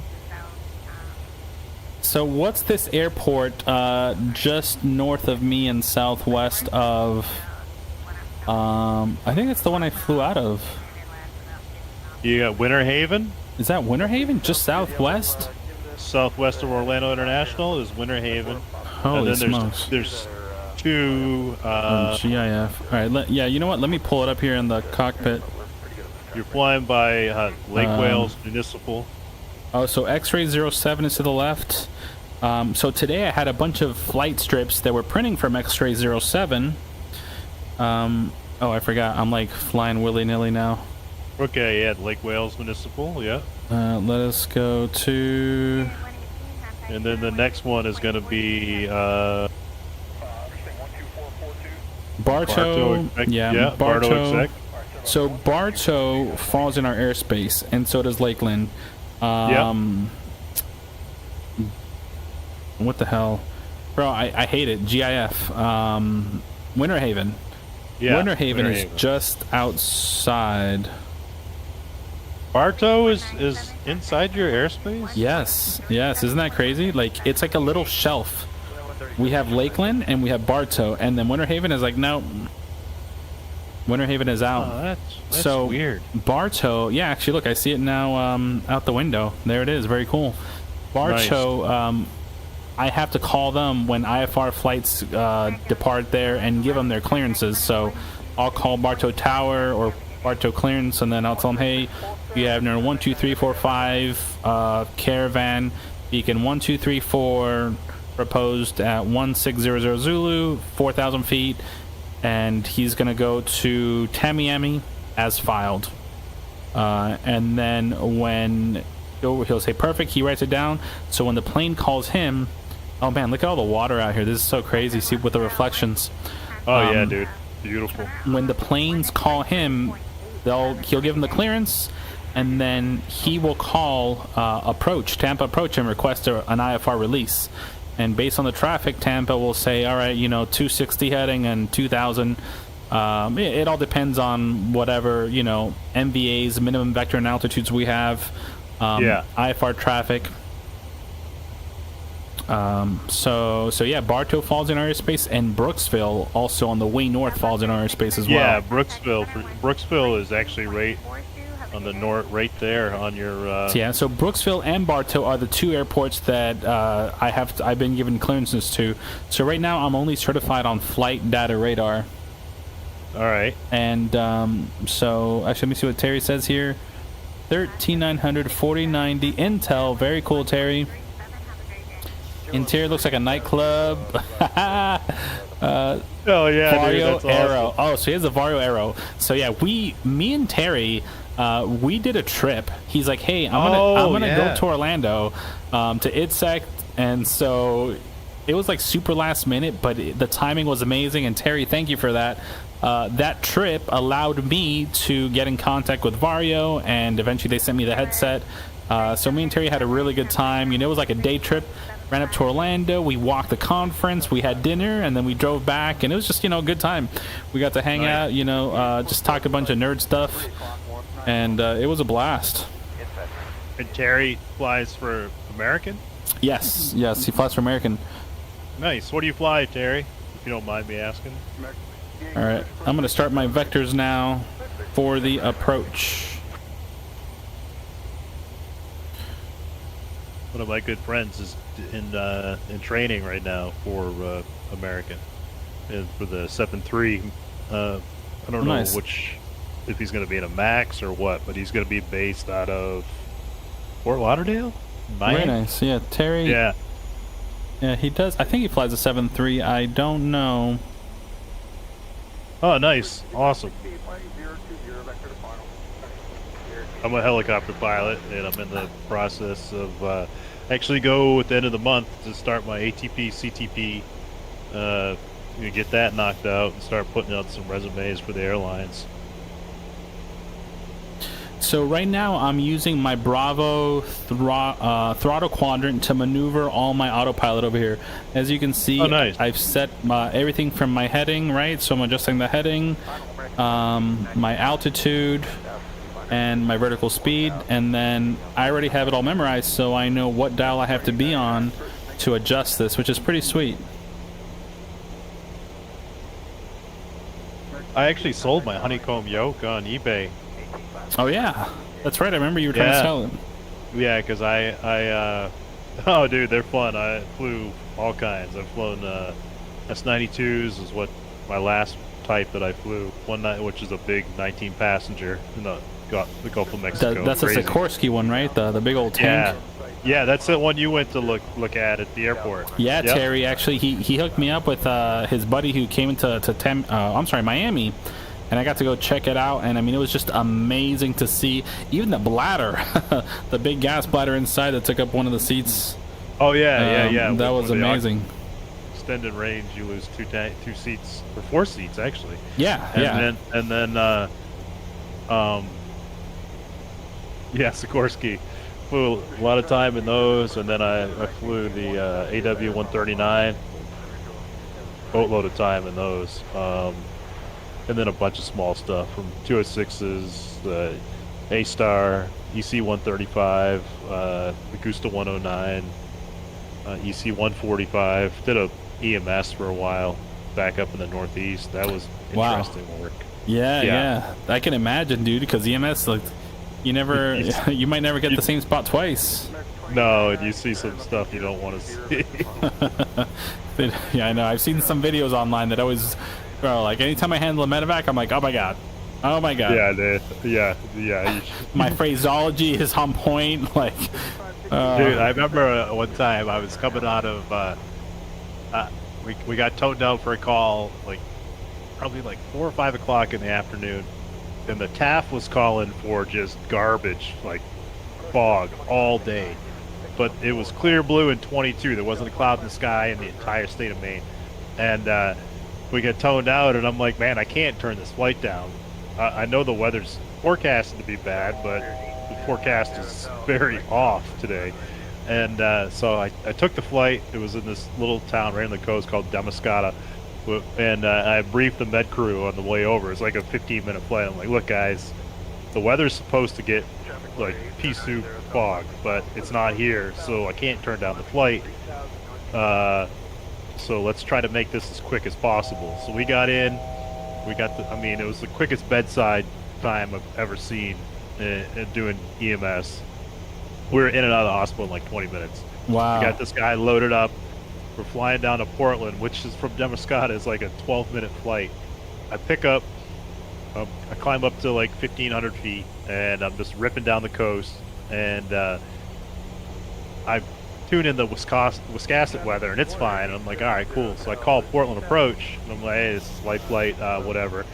So what's this airport just north of me and southwest of... I think it's the one I flew out of. You got Winter Haven? Is that Winter Haven? Just southwest? Southwest of Orlando International is Winter Haven. Holy smokes. There's two... GIF. Alright, yeah, you know what? Let me pull it up here in the cockpit. You're flying by Lake Wales Municipal. Oh, so X-Ray 07 is to the left. So today I had a bunch of flight strips that were printing from X-Ray 07. Oh, I forgot. I'm like flying willy-nilly now. Okay, yeah, Lake Wales Municipal, yeah. Let us go to... And then the next one is going to be... Bartow. Yeah, Bartow Exec. So Bartow falls in our airspace, and so does Lakeland. What the hell, bro? I hate it. GIF. Winter Haven. Yeah, Winter Haven is just outside. Bartow is inside your airspace? Yes. Isn't that crazy? Like, it's like a little shelf. We have Lakeland and we have Bartow, and then Winter Haven is like, no. Winter Haven is out. Oh, that's so weird. Bartow, yeah, actually, look, I see it now out the window. There it is. Very cool. Bartow, nice. I have to call them when IFR flights depart there and give them their clearances. So I'll call Bartow Tower or Bartow Clearance, and then I'll tell them, hey, you have number 12345 Caravan Beacon 1234 proposed at 1600 Zulu, 4,000 feet. And he's going to go to Tamiami as filed. And then when he'll say perfect, he writes it down. So when the plane calls him, oh man, look at all the water out here. This is so crazy. See, with the reflections. Oh yeah, dude. Beautiful. When the planes call him, he'll give him the clearance, and then he will call Tampa Approach, and request an IFR release. And based on the traffic, Tampa will say, all right, 260 heading and 2,000. It all depends on whatever, MVAs, minimum vector and altitudes we have. IFR traffic. So yeah, Bartow falls in our airspace, and Brooksville also on the way north falls in our airspace as well. Yeah, Brooksville is actually right on the north, right there on your... Yeah, so Brooksville and Bartow are the two airports that I've been given clearances to. So right now I'm only certified on flight data radar. All right. And so actually, let me see what Terry says here. 13900 4090 Intel. Very cool, Terry. Interior looks like a nightclub. Oh yeah, Vario dude, that's Aero. awesome. Oh, so he has a Vario Aero. So yeah, me and Terry, we did a trip. He's like, hey, I'm gonna go to Orlando, to IDSEC, and so it was like super last minute, but the timing was amazing. And Terry, thank you for that. That trip allowed me to get in contact with Vario, and eventually they sent me the headset. So me and Terry had a really good time. It was like a day trip, ran up to Orlando. We walked the conference. We had dinner, and then we drove back, and it was just, you know, a good time. We got to hang out, you know, just talk a bunch of nerd stuff, and it was a blast. And Terry flies for American? Yes, yes, he flies for American. Nice. What do you fly, Terry? If you don't mind me asking. All right, I'm going to start my vectors now for the approach. One of my good friends is in training right now for American, and for the 7-3. I don't know which, if he's going to be in a Max or what, but he's going to be based out of Fort Lauderdale. Very nice. Yeah, Terry. Yeah. Yeah, he does. I think he flies a 7-3. I don't know. Oh, nice. Awesome. I'm a helicopter pilot, and I'm in the process of actually go at the end of the month to start my ATP, CTP, get that knocked out and start putting out some resumes for the airlines. So right now I'm using my Bravo throttle quadrant to maneuver all my autopilot over here. As you can see, nice. I've set everything from my heading, right? So I'm adjusting the heading, my altitude, and my vertical speed, and then I already have it all memorized, so I know what dial I have to be on to adjust this, which is pretty sweet. I actually sold my honeycomb yoke on eBay. Oh yeah, that's right. I remember you were trying to sell it. Yeah, because oh dude, they're fun. I flew all kinds. I've flown S92s is what my last type that I flew one night, which is a big 19 passenger in the Gulf of Mexico. That's a Sikorsky one, right? The big old tank. Yeah, that's the one you went to look at the airport. Yeah, yep. Terry actually he hooked me up with his buddy who came into Miami, and I got to go check it out, and I mean it was just amazing to see even the bladder, the big gas bladder inside that took up one of the seats. Oh yeah. That was amazing. Extended range, you lose two seats or 4 seats actually. Yeah, and then Sikorsky. Flew a lot of time in those, and then I flew the AW139, boatload of time in those, and then a bunch of small stuff from 206s, the A-Star, EC135, the Gusta 109, EC145. Did a EMS for a while back up in the Northeast. That was interesting work. Yeah, I can imagine, dude, because EMS, like, you might never get the same spot twice. No, and you see some stuff you don't want to see. Yeah, I know. I've seen some videos online that always, bro, like anytime I handle a medevac, I'm like, oh my god. Yeah, dude. Yeah. My phraseology is on point. Like, dude, I remember one time I was coming out of, we got towed down for a call, like probably like 4 or 5 o'clock in the afternoon. And the TAF was calling for just garbage, like fog all day. But it was clear blue and 22. There wasn't a cloud in the sky in the entire state of Maine. And we get toned out, and I'm like, man, I can't turn this flight down. I know the weather's forecasted to be bad, but the forecast is very off today. And so I took the flight. It was in this little town right on the coast called Demascata. And I briefed the med crew on the way over. It's like a 15-minute flight. I'm like, look, guys, the weather's supposed to get like pea soup fog, but it's not here, so I can't turn down the flight. So let's try to make this as quick as possible. So we got in. It was the quickest bedside time I've ever seen doing EMS. We were in and out of the hospital in like 20 minutes. Wow. We got this guy loaded up. We're flying down to Portland, which is from Demascata. It's like a 12-minute flight. I pick up, I climb up to like 1,500 feet, and I'm just ripping down the coast. And I tune in the Wiscasset weather, and it's fine. And I'm like, all right, cool. So I call Portland Approach, and I'm like, hey, this is light flight, whatever,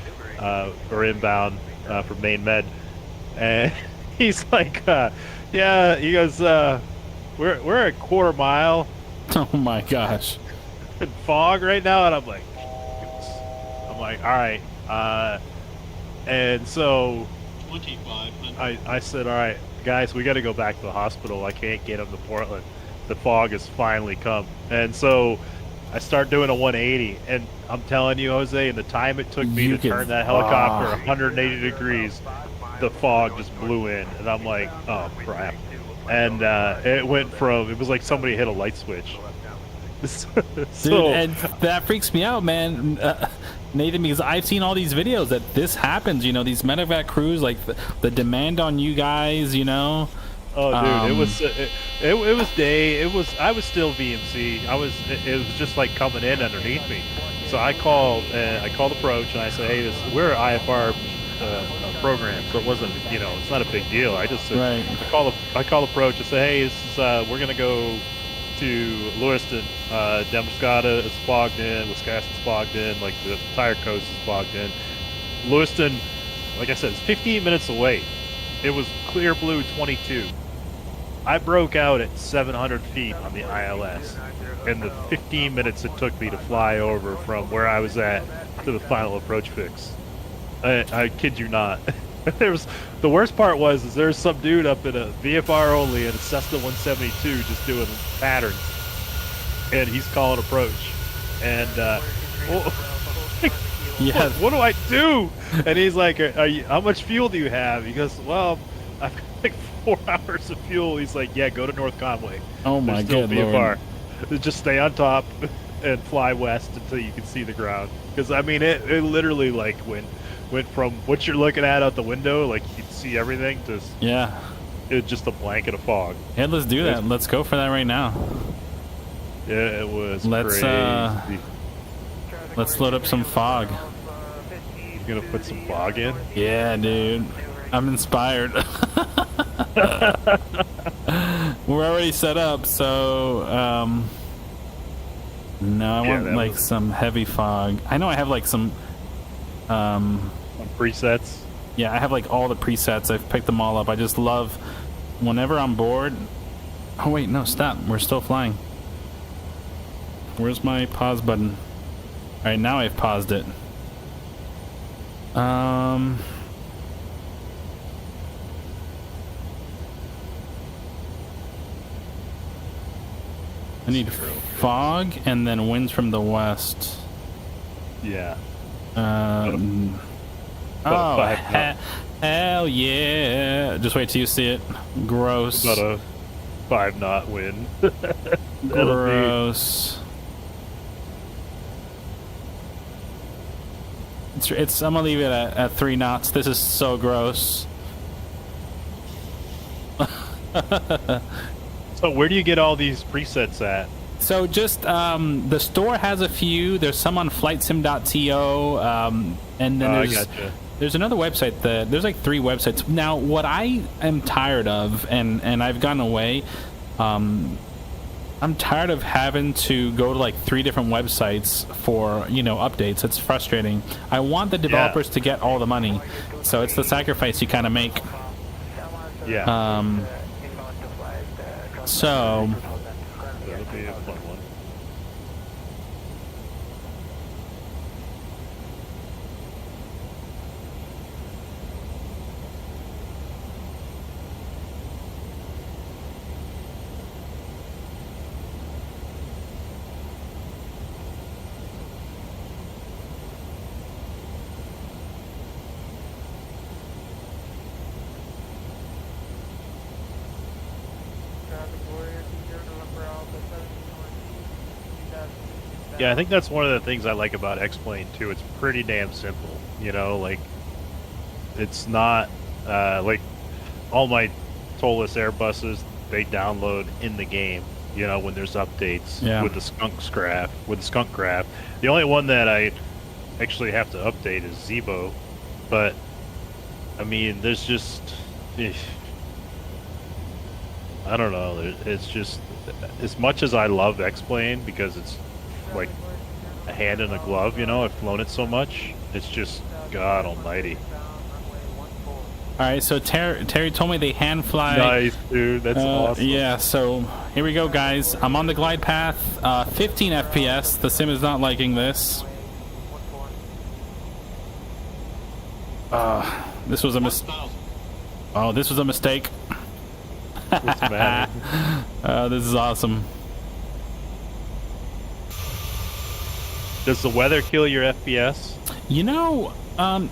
or inbound for Maine Med. And he's like, yeah, he goes, we're a quarter mile. Oh my gosh. In fog right now, and I'm like, all right. And so I said, all right, guys, we got to go back to the hospital. I can't get him to Portland. the fog has finally come. And so I start doing a 180, and I'm telling you, Jose, in the time it took me to turn that helicopter 180 degrees, the fog just blew in, and I'm like, oh crap. And it was like somebody hit a light switch. Dude, and that freaks me out, man, Nathan, because I've seen all these videos that this happens, you know, these medevac crews, like the demand on you guys, you know. Oh, dude, it was day. I was still VMC. It was just like coming in underneath me. So I called approach, and I said, hey, we're an IFR program, so it wasn't, you know, it's not a big deal. I just said, right. I call approach and say, hey, this is we're gonna go to Lewiston. Damariscotta is fogged in, Wisconsin's fogged in, like the entire coast is fogged in. Lewiston, like I said, it's 15 minutes away. It was clear blue 22. I broke out at 700 feet on the ILS, and the 15 minutes it took me to fly over from where I was at to the final approach fix. I kid you not. The worst part was there's some dude up in a VFR only in a Cessna 172 just doing patterns, and he's calling approach, and yeah, what do I do? And he's like, how much fuel do you have? He goes, well, I've got like 4 hours of fuel. He's like, yeah, go to North Conway. Oh my god, Lord. Just stay on top and fly west until you can see the ground. Because I mean, it literally like went from what you're looking at out the window, like you can see everything, to it's just a blanket of fog. Yeah, let's do that. Let's go for that right now. Yeah, it was crazy. Let's load up some fog. You gonna put some fog in? Yeah, dude. I'm inspired. We're already set up, so no, I want like some heavy fog. I know I have like some presets. Yeah, I have like all the presets. I've picked them all up. I just love whenever I'm bored. Oh wait, no, stop. We're still flying. Where's my pause button? All right, now I've paused it. I need fog and then winds from the west. Yeah. Hell yeah. Just wait till you see it. Gross. About a 5-knot wind. Gross. It's I'm gonna leave it at 3 knots. This is so gross. So where do you get all these presets at? So just the store has a few. There's some on flightsim.to, and then there's another website there's like 3 websites. Now what I am tired of, and I've gone away, I'm tired of having to go to like 3 different websites for, you know, updates. It's frustrating. I want the developers to get all the money, so it's the sacrifice you kind of make. Yeah. So that'll be a fun one. Yeah, I think that's one of the things I like about X-Plane too. It's pretty damn simple, you know, like it's not like all my tollless Airbuses, they download in the game, you know, when there's updates with the skunk graph. The only one that I actually have to update is Zebo, but I mean, there's just I don't know, it's just, as much as I love X-Plane because it's like a hand in a glove, you know, I've flown it so much, it's just God almighty. Alright, so Terry told me they hand fly. Nice, dude, that's awesome. Yeah, so here we go, guys. I'm on the glide path, 15 FPS. The sim is not liking this. This was a mistake. What's the matter? This is awesome. Does the weather kill your FPS? You know,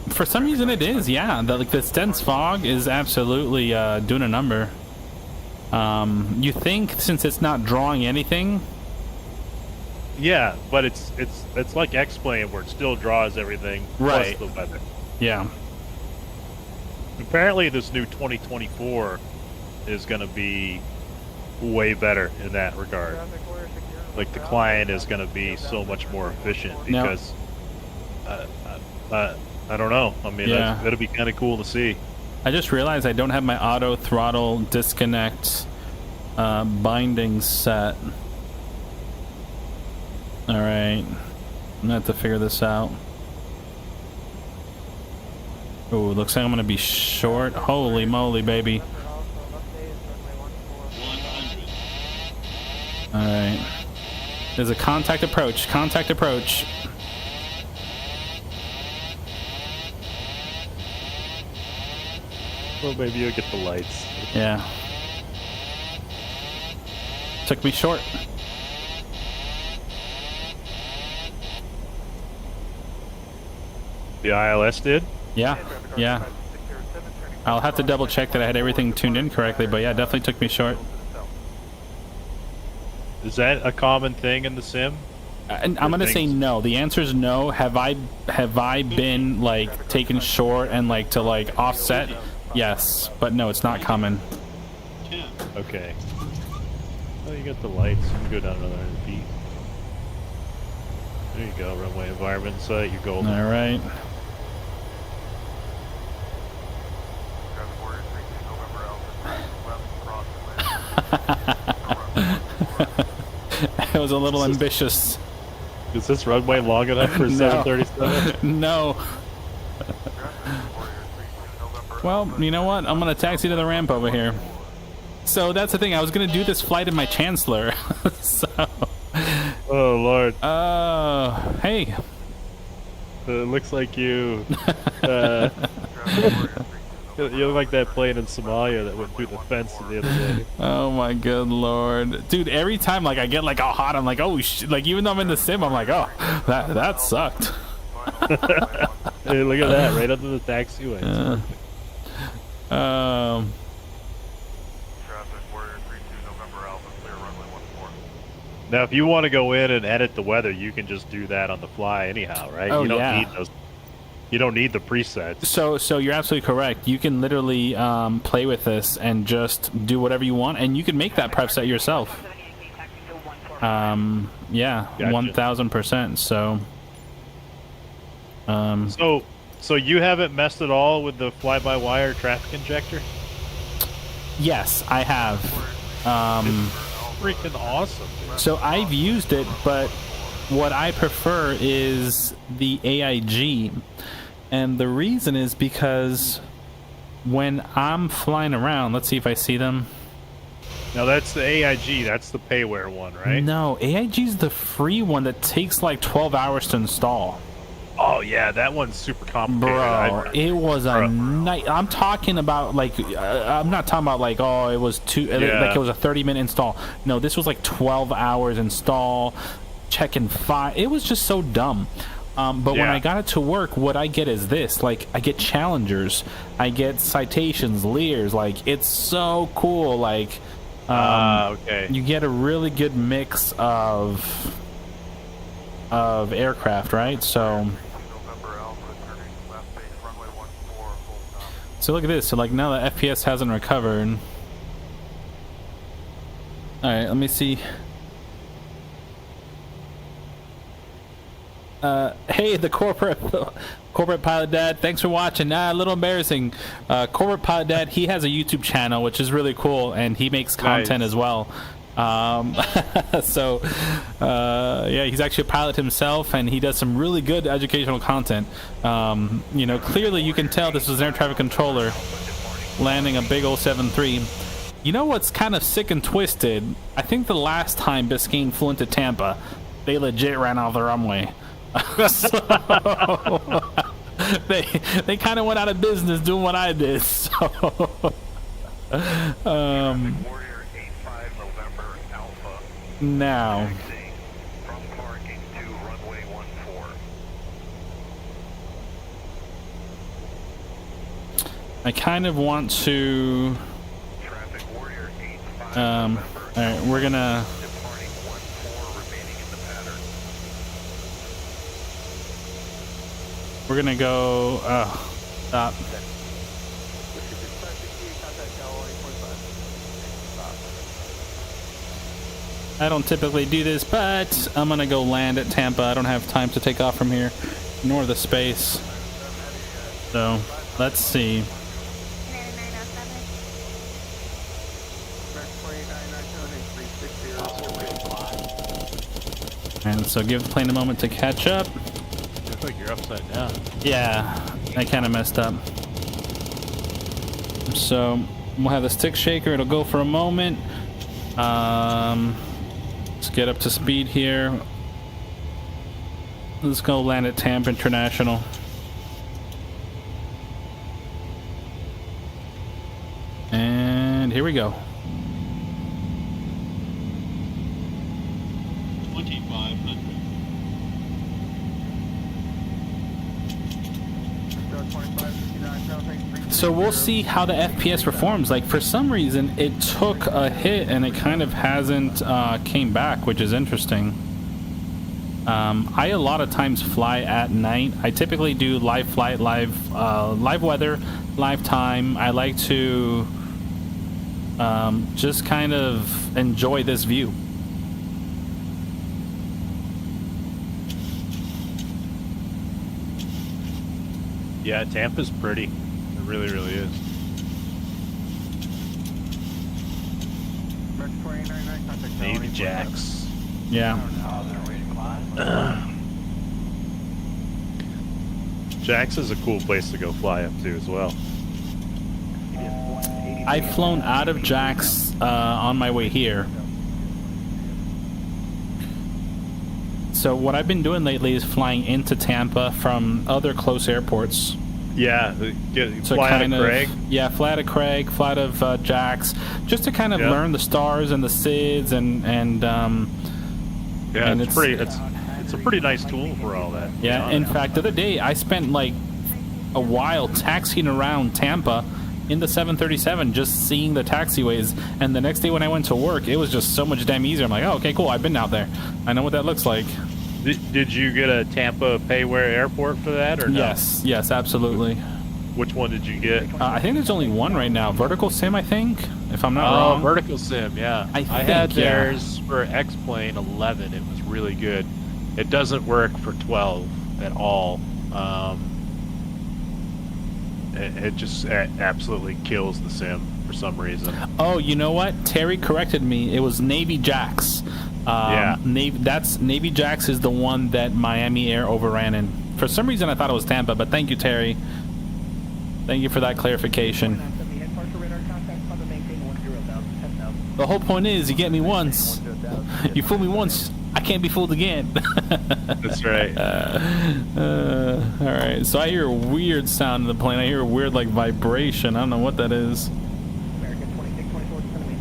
for some reason it is. Yeah, like this dense fog is absolutely doing a number. You think since it's not drawing anything? Yeah, but it's like X-Plane where it still draws everything right. plus the weather. Yeah. Apparently, this new 2024 is going to be way better in that regard. Like the client is going to be so much more efficient because I don't know. I mean, it'll be kind of cool to see. I just realized I don't have my auto throttle disconnect binding set. All right, I'm gonna have to figure this out. Oh, looks like I'm gonna be short. Holy moly, baby! All right, there's a contact approach. Contact approach. Well, maybe you'll get the lights. Yeah. Took me short. The ILS did? Yeah, yeah. I'll have to double check that I had everything tuned in correctly, but yeah, it definitely took me short. Is that a common thing in the sim? And I'm gonna say no. The answer is no. Have I been like taken short and like to like offset? Yes, but no, it's not common. Okay. Oh, you got the lights. You can go down another 100 feet. There you go, runway environment site. You're golden. All right. It was a little ambitious. Is this runway long enough for 737? No. Well, you know what? I'm gonna taxi to the ramp over here. So that's the thing. I was gonna do this flight in my Chancellor. So. Oh Lord. Hey. It looks like you. You look like that plane in Somalia that went through the fence the other day. Oh my good Lord, dude! Every time like I get like all hot, I'm like, oh shit! Like even though I'm in the sim, I'm like, oh, that sucked. Hey, look at that! Right under the taxiway. Now, if you want to go in and edit the weather, you can just do that on the fly anyhow, right? Oh, you don't need those. You don't need the presets. So you're absolutely correct. You can literally play with this and just do whatever you want, and you can make that preset yourself. Yeah, gotcha. 1000%. So you haven't messed at all with the fly-by-wire traffic injector? Yes, I have. It's freaking awesome. Dude. So I've used it, but what I prefer is the AIG. And the reason is because when I'm flying around, let's see if I see them. Now that's the AIG, that's the payware one, right? No, AIG's the free one that takes like 12 hours to install. Oh yeah, that one's super complicated. Bro, it was a night. I'm talking about like, I'm not talking about like, oh, it was like it was a 30-minute install. No, this was like 12 hours install, checking file. It was just so dumb. But when I got it to work, what I get is this. Like, I get challengers, I get citations, Lears. Like, it's so cool. Like, you get a really good mix of aircraft, right? So look at this. So, like, now the FPS hasn't recovered. All right, let me see. Hey, the corporate pilot dad, thanks for watching. A little embarrassing. Corporate pilot dad, he has a YouTube channel, which is really cool, and he makes content as well. So yeah, he's actually a pilot himself, and he does some really good educational content. You know, clearly you can tell this was an air traffic controller landing a big old 7.3. You know what's kind of sick and twisted? I think the last time Biscayne flew into Tampa, they legit ran off the runway. So, they kind of went out of business doing what I did. So Now. I kind of want to. All right, we're gonna. We're gonna go. Stop. I don't typically do this, but I'm gonna go land at Tampa. I don't have time to take off from here, nor the space. So let's see. And so give the plane a moment to catch up. Looks like you're upside down. Yeah, I kind of messed up. So we'll have the stick shaker. It'll go for a moment. Let's get up to speed here. Let's go land at Tampa International. And here we go. 2500. So we'll see how the FPS performs. Like, for some reason, it took a hit and it kind of hasn't came back, which is interesting. I a lot of times fly at night. I typically do live flight, live weather, live time. I like to just kind of enjoy this view. Yeah, Tampa's pretty. It really, really is. Navy Jacks. Yeah. Jacks is a cool place to go fly up to as well. I've flown out of Jax on my way here. So what I've been doing lately is flying into Tampa from other close airports. Yeah, So fly out kind of Craig. Yeah, fly out of Craig, fly out of Jax, just to kind of learn the stars and the SIDs and yeah, and it's pretty. It's a pretty nice tool for all that. Yeah, in fact, the other day I spent like a while taxiing around Tampa in the 737, just seeing the taxiways. And the next day when I went to work, it was just so much damn easier. I'm like, oh, okay, cool. I've been out there. I know what that looks like. Did you get a Tampa Payware airport for that, or no? Yes, absolutely. Which one did you get? I think there's only one right now. Vertical Sim, I think, if I'm not wrong. Vertical Sim, yeah. I had theirs for X-Plane 11. It was really good. It doesn't work for 12 at all. It just absolutely kills the sim for some reason. Oh, you know what? Terry corrected me. It was Navy Jax. Yeah. Navy Jax is the one that Miami Air overran in. For some reason, I thought it was Tampa, but thank you, Terry. Thank you for that clarification. The whole point is, you get me once. You fool me once, I can't be fooled again. That's right. All right, so I hear a weird sound in the plane. I hear a weird, like, vibration. I don't know what that is.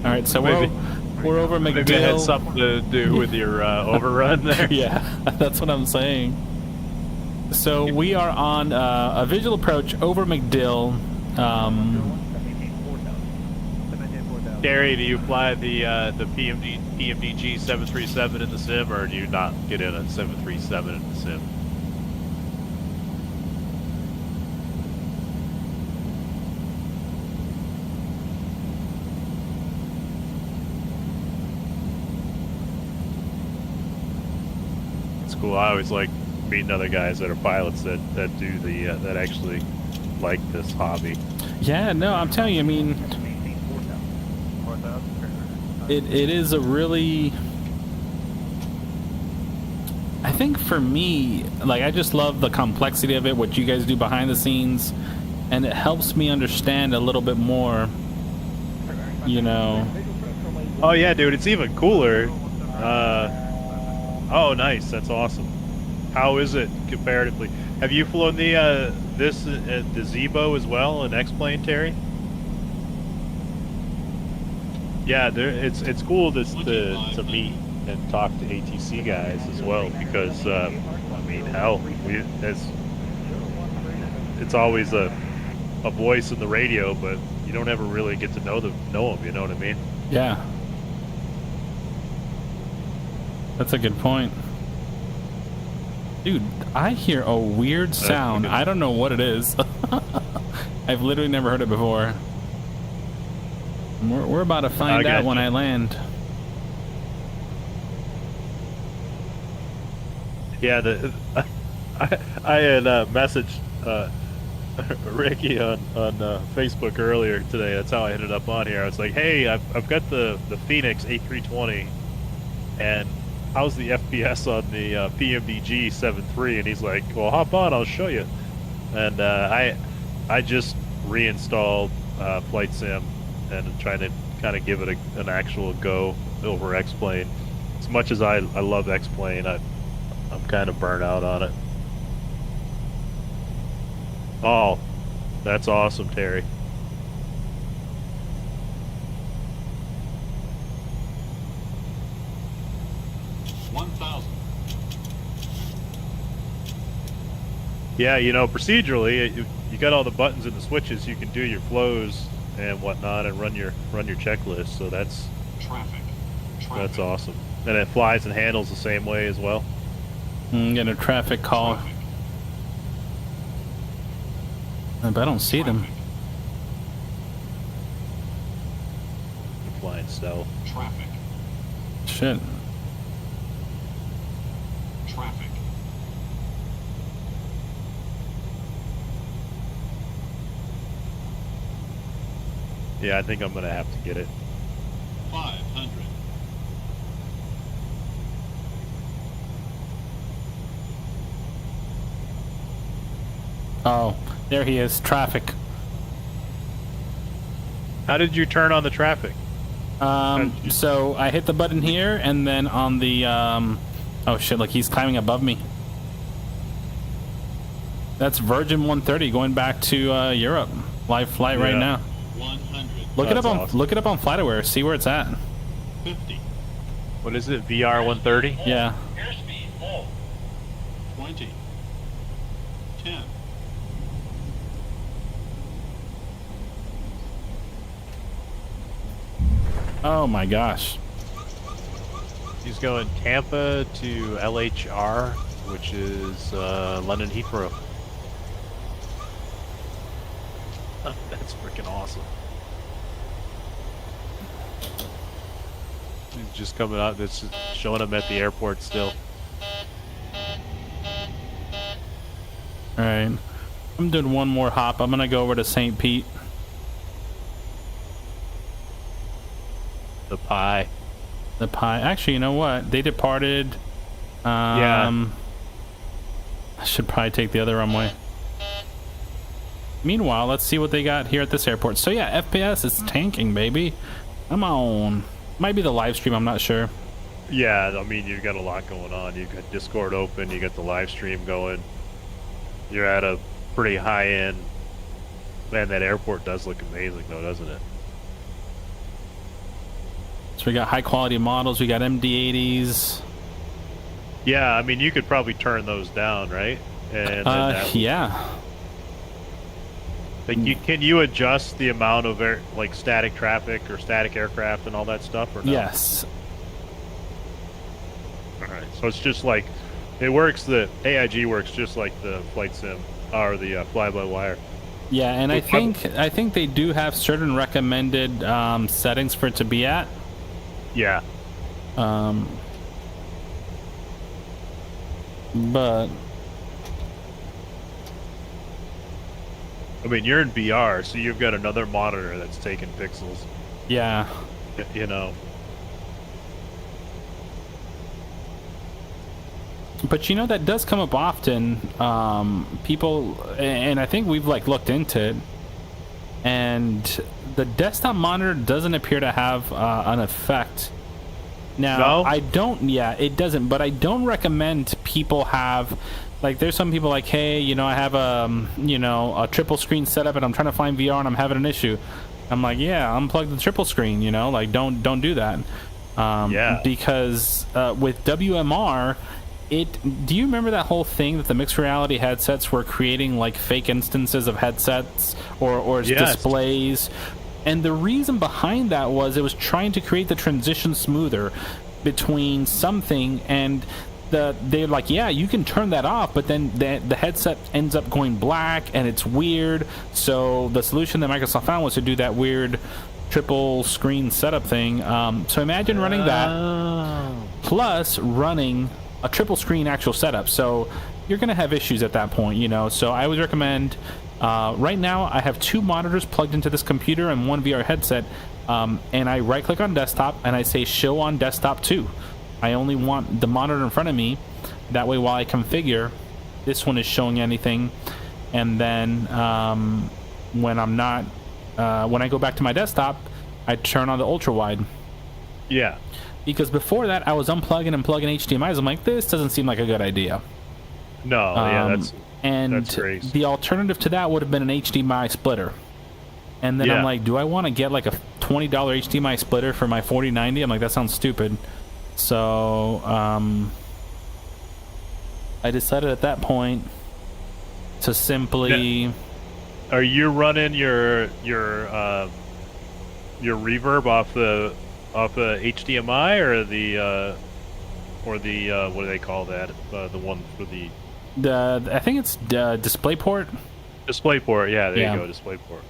All right, so we're over MacDill. Maybe it had something to do with your overrun there. Yeah, that's what I'm saying. So we are on a visual approach over MacDill. Gary, do you fly the PMDG 737 in the sim, or do you not get in a 737 in the sim? It's cool. I always like meeting other guys that are pilots that do the that actually like this hobby. Yeah, no, I'm telling you, I mean, it is a really, I think for me, like, I just love the complexity of it, what you guys do behind the scenes, and it helps me understand a little bit more, you know. Oh yeah, dude, it's even cooler. Oh, nice, that's awesome. How is it comparatively? Have you flown the the Zebo as well, an X-plane, Terry? Yeah, it's cool to meet and talk to ATC guys as well because I mean, hell, it's always a voice in the radio, but you don't ever really get to know them. You know what I mean? Yeah, that's a good point. Dude, I hear a weird sound. I don't know what it is. I've literally never heard it before. We're about to find out when I land. Yeah, I had messaged Ricky on Facebook earlier today. That's how I ended up on here. I was like, hey, I've got the Phoenix A320, and how's the FPS on the PMBG 7.3? And he's like, well, hop on, I'll show you. And I just reinstalled Flight Sim and trying to kind of give it an actual go over X-Plane. As much as I love X-Plane, I'm kind of burnt out on it. Oh, that's awesome, Terry. Yeah, you know, procedurally, you got all the buttons and the switches. You can do your flows and whatnot, and run your checklist. So that's that's awesome. And it flies and handles the same way as well. Get a traffic call. But I don't see them. You're flying stealth. Shit. Yeah, I think I'm gonna have to get it. 500. Oh, there he is. Traffic. How did you turn on the traffic? So I hit the button here, and then on the oh shit! Look, he's climbing above me. That's Virgin 130 going back to Europe. Live flight right now. 100. Look it up on FlightAware. See where it's at. 50. What is it? VR 130? Yeah. Airspeed low. 20. 10. Oh my gosh. He's going Tampa to LHR, which is London Heathrow. That's freaking awesome. He's just coming out. That's showing him at the airport still. All right. I'm doing one more hop. I'm gonna go over to St. Pete. The pie. The pie. Actually, you know what? They departed. Yeah. I should probably take the other runway. Meanwhile, let's see what they got here at this airport. So yeah, FPS is tanking, baby. Come on. Might be the live stream. I'm not sure. Yeah, I mean, you've got a lot going on. You've got Discord open. You got the live stream going. You're at a pretty high end. Man, that airport does look amazing, though, doesn't it? So we got high quality models. We got MD-80s. Yeah, I mean, you could probably turn those down, right? And yeah. Like, can you adjust the amount of like static traffic or static aircraft and all that stuff, or no? Yes. All right. So it's just like it works. The AIG works just like the flight sim or the fly-by-wire. Yeah, and I think they do have certain recommended settings for it to be at. Yeah. But I mean, you're in VR, so you've got another monitor that's taking pixels. yeah. You know. But you know, that does come up often. People, and I think we've like looked into it, and the desktop monitor doesn't appear to have an effect. Now, no? I don't. Yeah, it doesn't. But I don't recommend people have. Like, there's some people like, hey, you know, I have a triple screen setup and I'm trying to find VR and I'm having an issue. I'm like, yeah, unplug the triple screen, you know, like don't do that. Because with WMR, do you remember that whole thing that the mixed reality headsets were creating like fake instances of headsets or displays? And the reason behind that was it was trying to create the transition smoother between something, and they're like, yeah, you can turn that off, but then the headset ends up going black and it's weird. So the solution that Microsoft found was to do that weird triple screen setup thing. So imagine running that plus running a triple screen actual setup. So you're going to have issues at that point, you know. So I would recommend, right now I have 2 monitors plugged into this computer and 1 VR headset, and I right click on desktop and I say show on desktop 2. I only want the monitor in front of me. That way while I configure, this one is showing anything. And then when I'm not, when I go back to my desktop, I turn on the ultra wide. Yeah. Because before that, I was unplugging and plugging HDMIs. I'm like, this doesn't seem like a good idea. No, that's great. The alternative to that would have been an HDMI splitter. And then I'm like, do I want to get like a $20 HDMI splitter for my 4090? I'm like, that sounds stupid. So I decided at that point to simply. Are you running your reverb off the HDMI or the what do they call that? The one for the I think it's DisplayPort. DisplayPort, yeah, there you go, DisplayPort.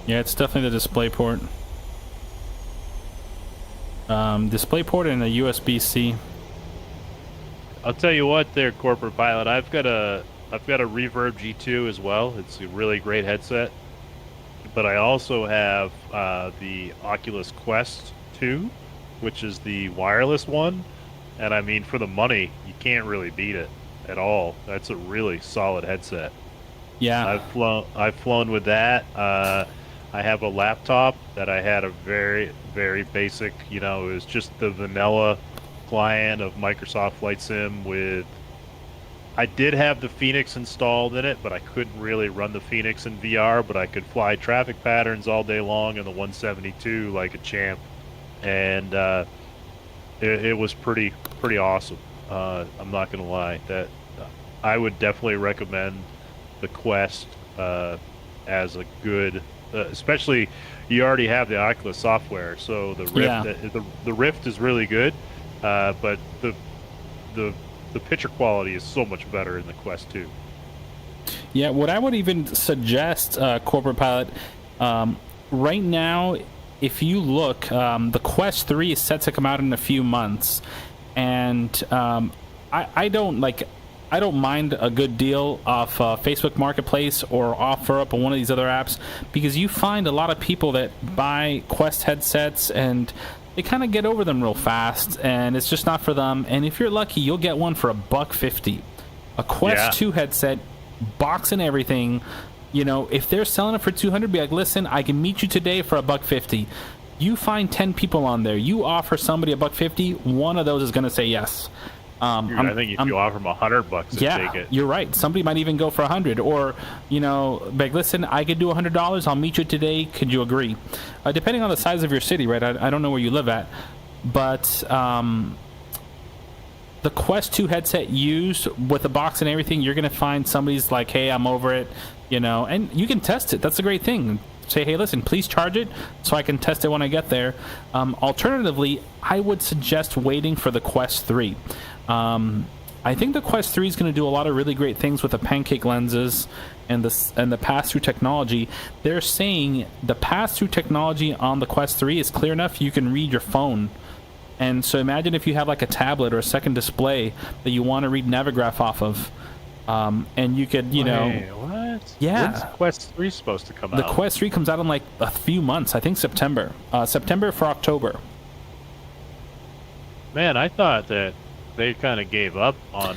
Yeah, it's definitely the DisplayPort. DisplayPort and a USB-C. I'll tell you what, there, Corporate Pilot. I've got a Reverb G2 as well. It's a really great headset. But I also have the Oculus Quest 2, which is the wireless one. And I mean, for the money, you can't really beat it at all. That's a really solid headset. Yeah, I've flown with that. I have a laptop that I had a very, very basic, you know, it was just the vanilla client of Microsoft Flight Sim with. I did have the Phoenix installed in it, but I couldn't really run the Phoenix in VR, but I could fly traffic patterns all day long in the 172 like a champ. And it was pretty awesome. I'm not going to lie. That I would definitely recommend the Quest as a good, especially you already have the Oculus software, so the Rift, the Rift is really good, but the picture quality is so much better in the Quest 2. Yeah, what I would even suggest, Corporate Pilot, right now, if you look, the Quest 3 is set to come out in a few months, and I don't mind a good deal off Facebook Marketplace or OfferUp or one of these other apps, because you find a lot of people that buy Quest headsets and they kind of get over them real fast, and it's just not for them. And if you're lucky, you'll get one for $150. A Quest 2 headset, box and everything. You know, if they're selling it for $200, be like, listen, I can meet you today for $150. You find 10 people on there, you offer somebody $150, one of those is going to say yes. I think if you offer them $100, they take it. You're right. Somebody might even go for $100, or you know, like, listen, I could do $100. I'll meet you today. Could you agree? Depending on the size of your city, right? I don't know where you live at, but the Quest 2 headset used with the box and everything, you're gonna find somebody's like, hey, I'm over it, you know, and you can test it. That's a great thing. Say, hey, listen, please charge it so I can test it when I get there. Alternatively, I would suggest waiting for the Quest 3. I think the Quest 3 is going to do a lot of really great things with the pancake lenses and the pass-through technology. They're saying the pass-through technology on the Quest 3 is clear enough you can read your phone. And so imagine if you have like a tablet or a second display that you want to read Navigraph off of, and you could, you know... What? Yeah. When's Quest 3 supposed to come out? The Quest 3 comes out in like a few months. I think September. September for October. Man, I thought that they kind of gave up on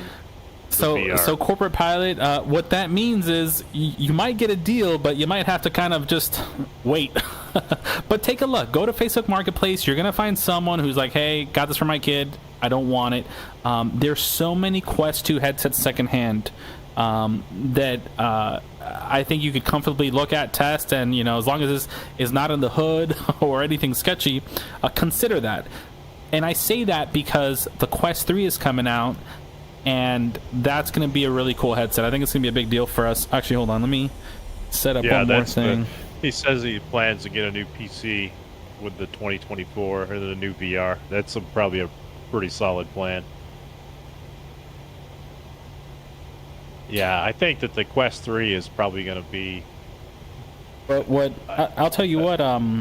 VR. So Corporate Pilot, what that means is you might get a deal, but you might have to kind of just wait. But take a look. Go to Facebook Marketplace. You're going to find someone who's like, hey, got this for my kid. I don't want it. There's so many Quest 2 headsets secondhand. that I think you could comfortably look at, test, and as long as this is not in the hood or anything sketchy, consider that. And I say that because the Quest 3 is coming out, and that's going to be a really cool headset. I think it's going to be a big deal for us. Actually, hold on, let me set up one more thing. He says he plans to get a new PC with the 2024 or the new VR. That's probably a pretty solid plan. Yeah, I think that the Quest 3 is probably going to be. But I'll tell you what. Aside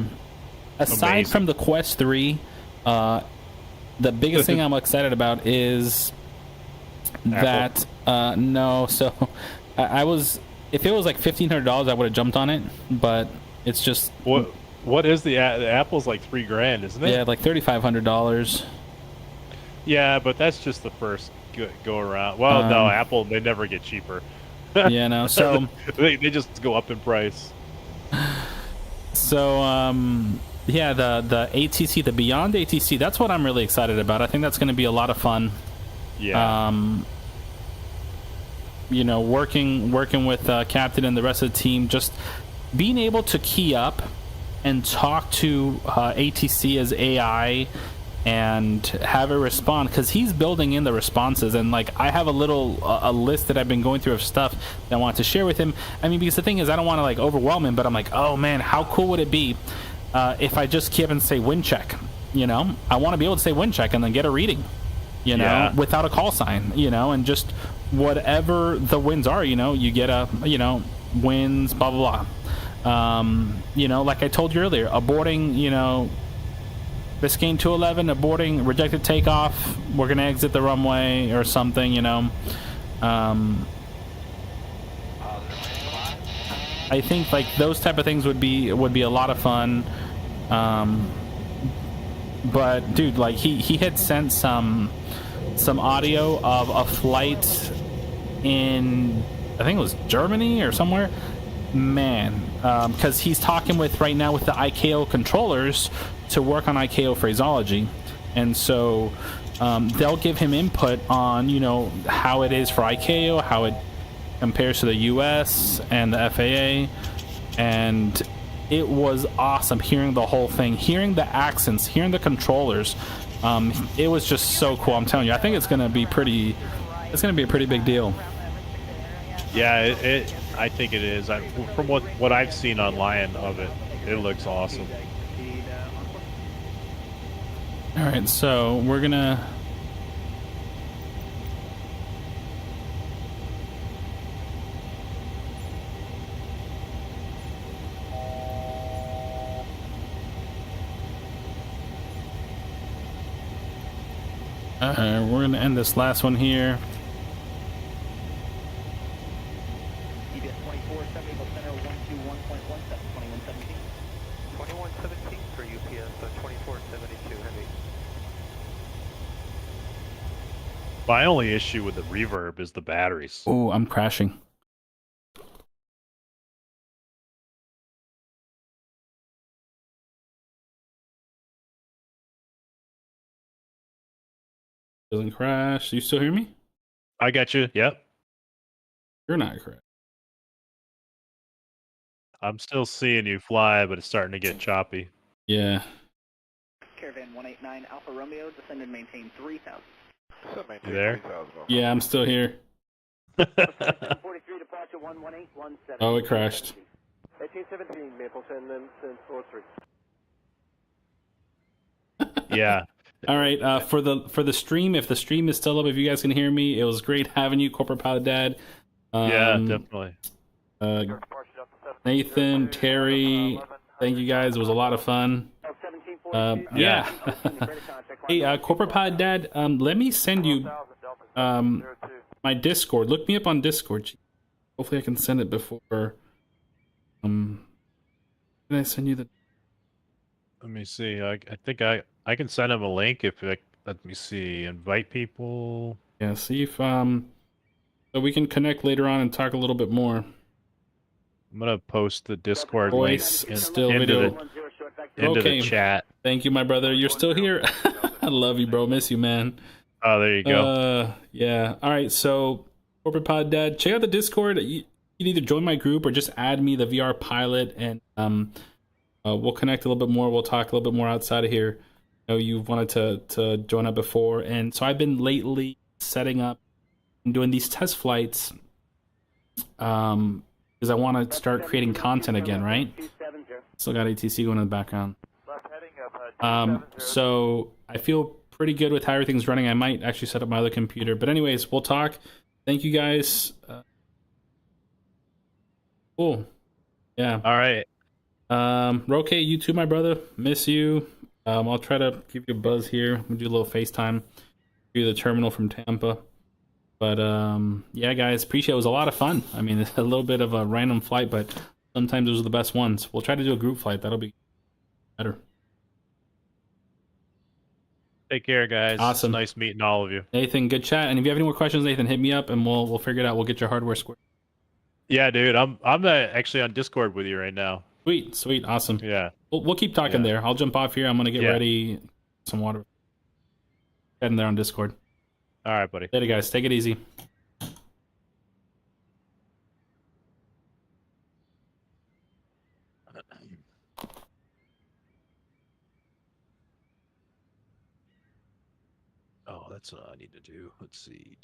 Amazing. from the Quest 3, the biggest thing I'm excited about is that no. So I was, if it was like $1,500, I would have jumped on it, but it's just what is the Apple's like $3,000, isn't it? Yeah, like $3,500. Yeah, but that's just the first go around. Well, no, Apple, they never get cheaper. Yeah, no. So they just go up in price. So yeah, the ATC, the Beyond ATC, that's what I'm really excited about. I think that's going to be a lot of fun. Yeah. Working with Captain and the rest of the team, just being able to key up and talk to ATC as AI and have it respond, because he's building in the responses, and like I have a list that I've been going through of stuff that I want to share with him. I mean, because the thing is, I don't want to like overwhelm him, but I'm like, oh man, how cool would it be if I just keep and say wind check? I want to be able to say wind check and then get a reading, without a call sign, and just whatever the winds are, you get a winds, blah blah blah. Like I told you earlier, aborting, Biscayne 211 aborting, rejected takeoff, we're gonna exit the runway or something, I think like those type of things would be a lot of fun. But dude, like he had sent some audio of a flight in, I think it was Germany or somewhere, man, because he's talking right now with the ICAO controllers to work on ICAO phraseology, and so they'll give him input on how it is for ICAO, how it compares to the US and the FAA, and it was awesome hearing the whole thing, hearing the accents, hearing the controllers. It was just so cool. I'm telling you, I think it's gonna be a pretty big deal. Yeah, I think it is. From what I've seen online of it, it looks awesome. All right, so we're gonna. We're gonna end this last one here. EBS 2470 center 121.17 2117. 2117 for UPS 2472 heavy. My only issue with the reverb is the batteries. Oh, I'm crashing. Doesn't crash. You still hear me? I got you. Yep. You're not correct. I'm still seeing you fly, but it's starting to get choppy. Yeah. Caravan 189 Alpha Romeo, descend and maintain 3000. You there? Yeah, I'm still here. 43 departure 11817. Oh, it crashed. 1817 Maple 10 then 43. Yeah. All right, for the stream, if the stream is still up, if you guys can hear me, it was great having you, Corporate Pilot Dad. Yeah, definitely. Nathan, Terry, thank you guys. It was a lot of fun. Yeah. Hey, Corporate Pilot Dad, let me send you my Discord. Look me up on Discord. Hopefully I can send it before. Can I send you the... Let me see. I think I can send him a link if let me see. Invite people. Yeah, see if so we can connect later on and talk a little bit more. I'm gonna post the Discord Voice link still into video. Into Okay. the chat. Thank you, my brother. You're still here. I love you, bro. Miss you, man. Oh, there you go. Yeah. All right. So Corporate Pod Dad. Check out the Discord. You can either join my group or just add me, the VRpilot, and we'll connect a little bit more. We'll talk a little bit more outside of here. I know you've wanted to join up before, and so I've been lately setting up and doing these test flights because I want to start creating content again, right? Still got ATC going in the background. So I feel pretty good with how everything's running. I might actually set up my other computer, but anyways, we'll talk. Thank you guys. Cool. Yeah. All right. Roque, you too, my brother. Miss you. I'll try to give you a buzz here. We'll do a little FaceTime through the terminal from Tampa. But yeah, guys, appreciate it. It was a lot of fun. I mean, a little bit of a random flight, but sometimes those are the best ones. We'll try to do a group flight. That'll be better. Take care, guys. Awesome. It's nice meeting all of you. Nathan, good chat. And if you have any more questions, Nathan, hit me up and we'll figure it out. We'll get your hardware squared. Yeah, dude. I'm actually on Discord with you right now. Sweet, awesome. Yeah. We'll keep talking there. I'll jump off here. I'm gonna get ready, some water. Heading there on Discord. All right, buddy. Later, guys. Take it easy. Oh, that's what I need to do. Let's see.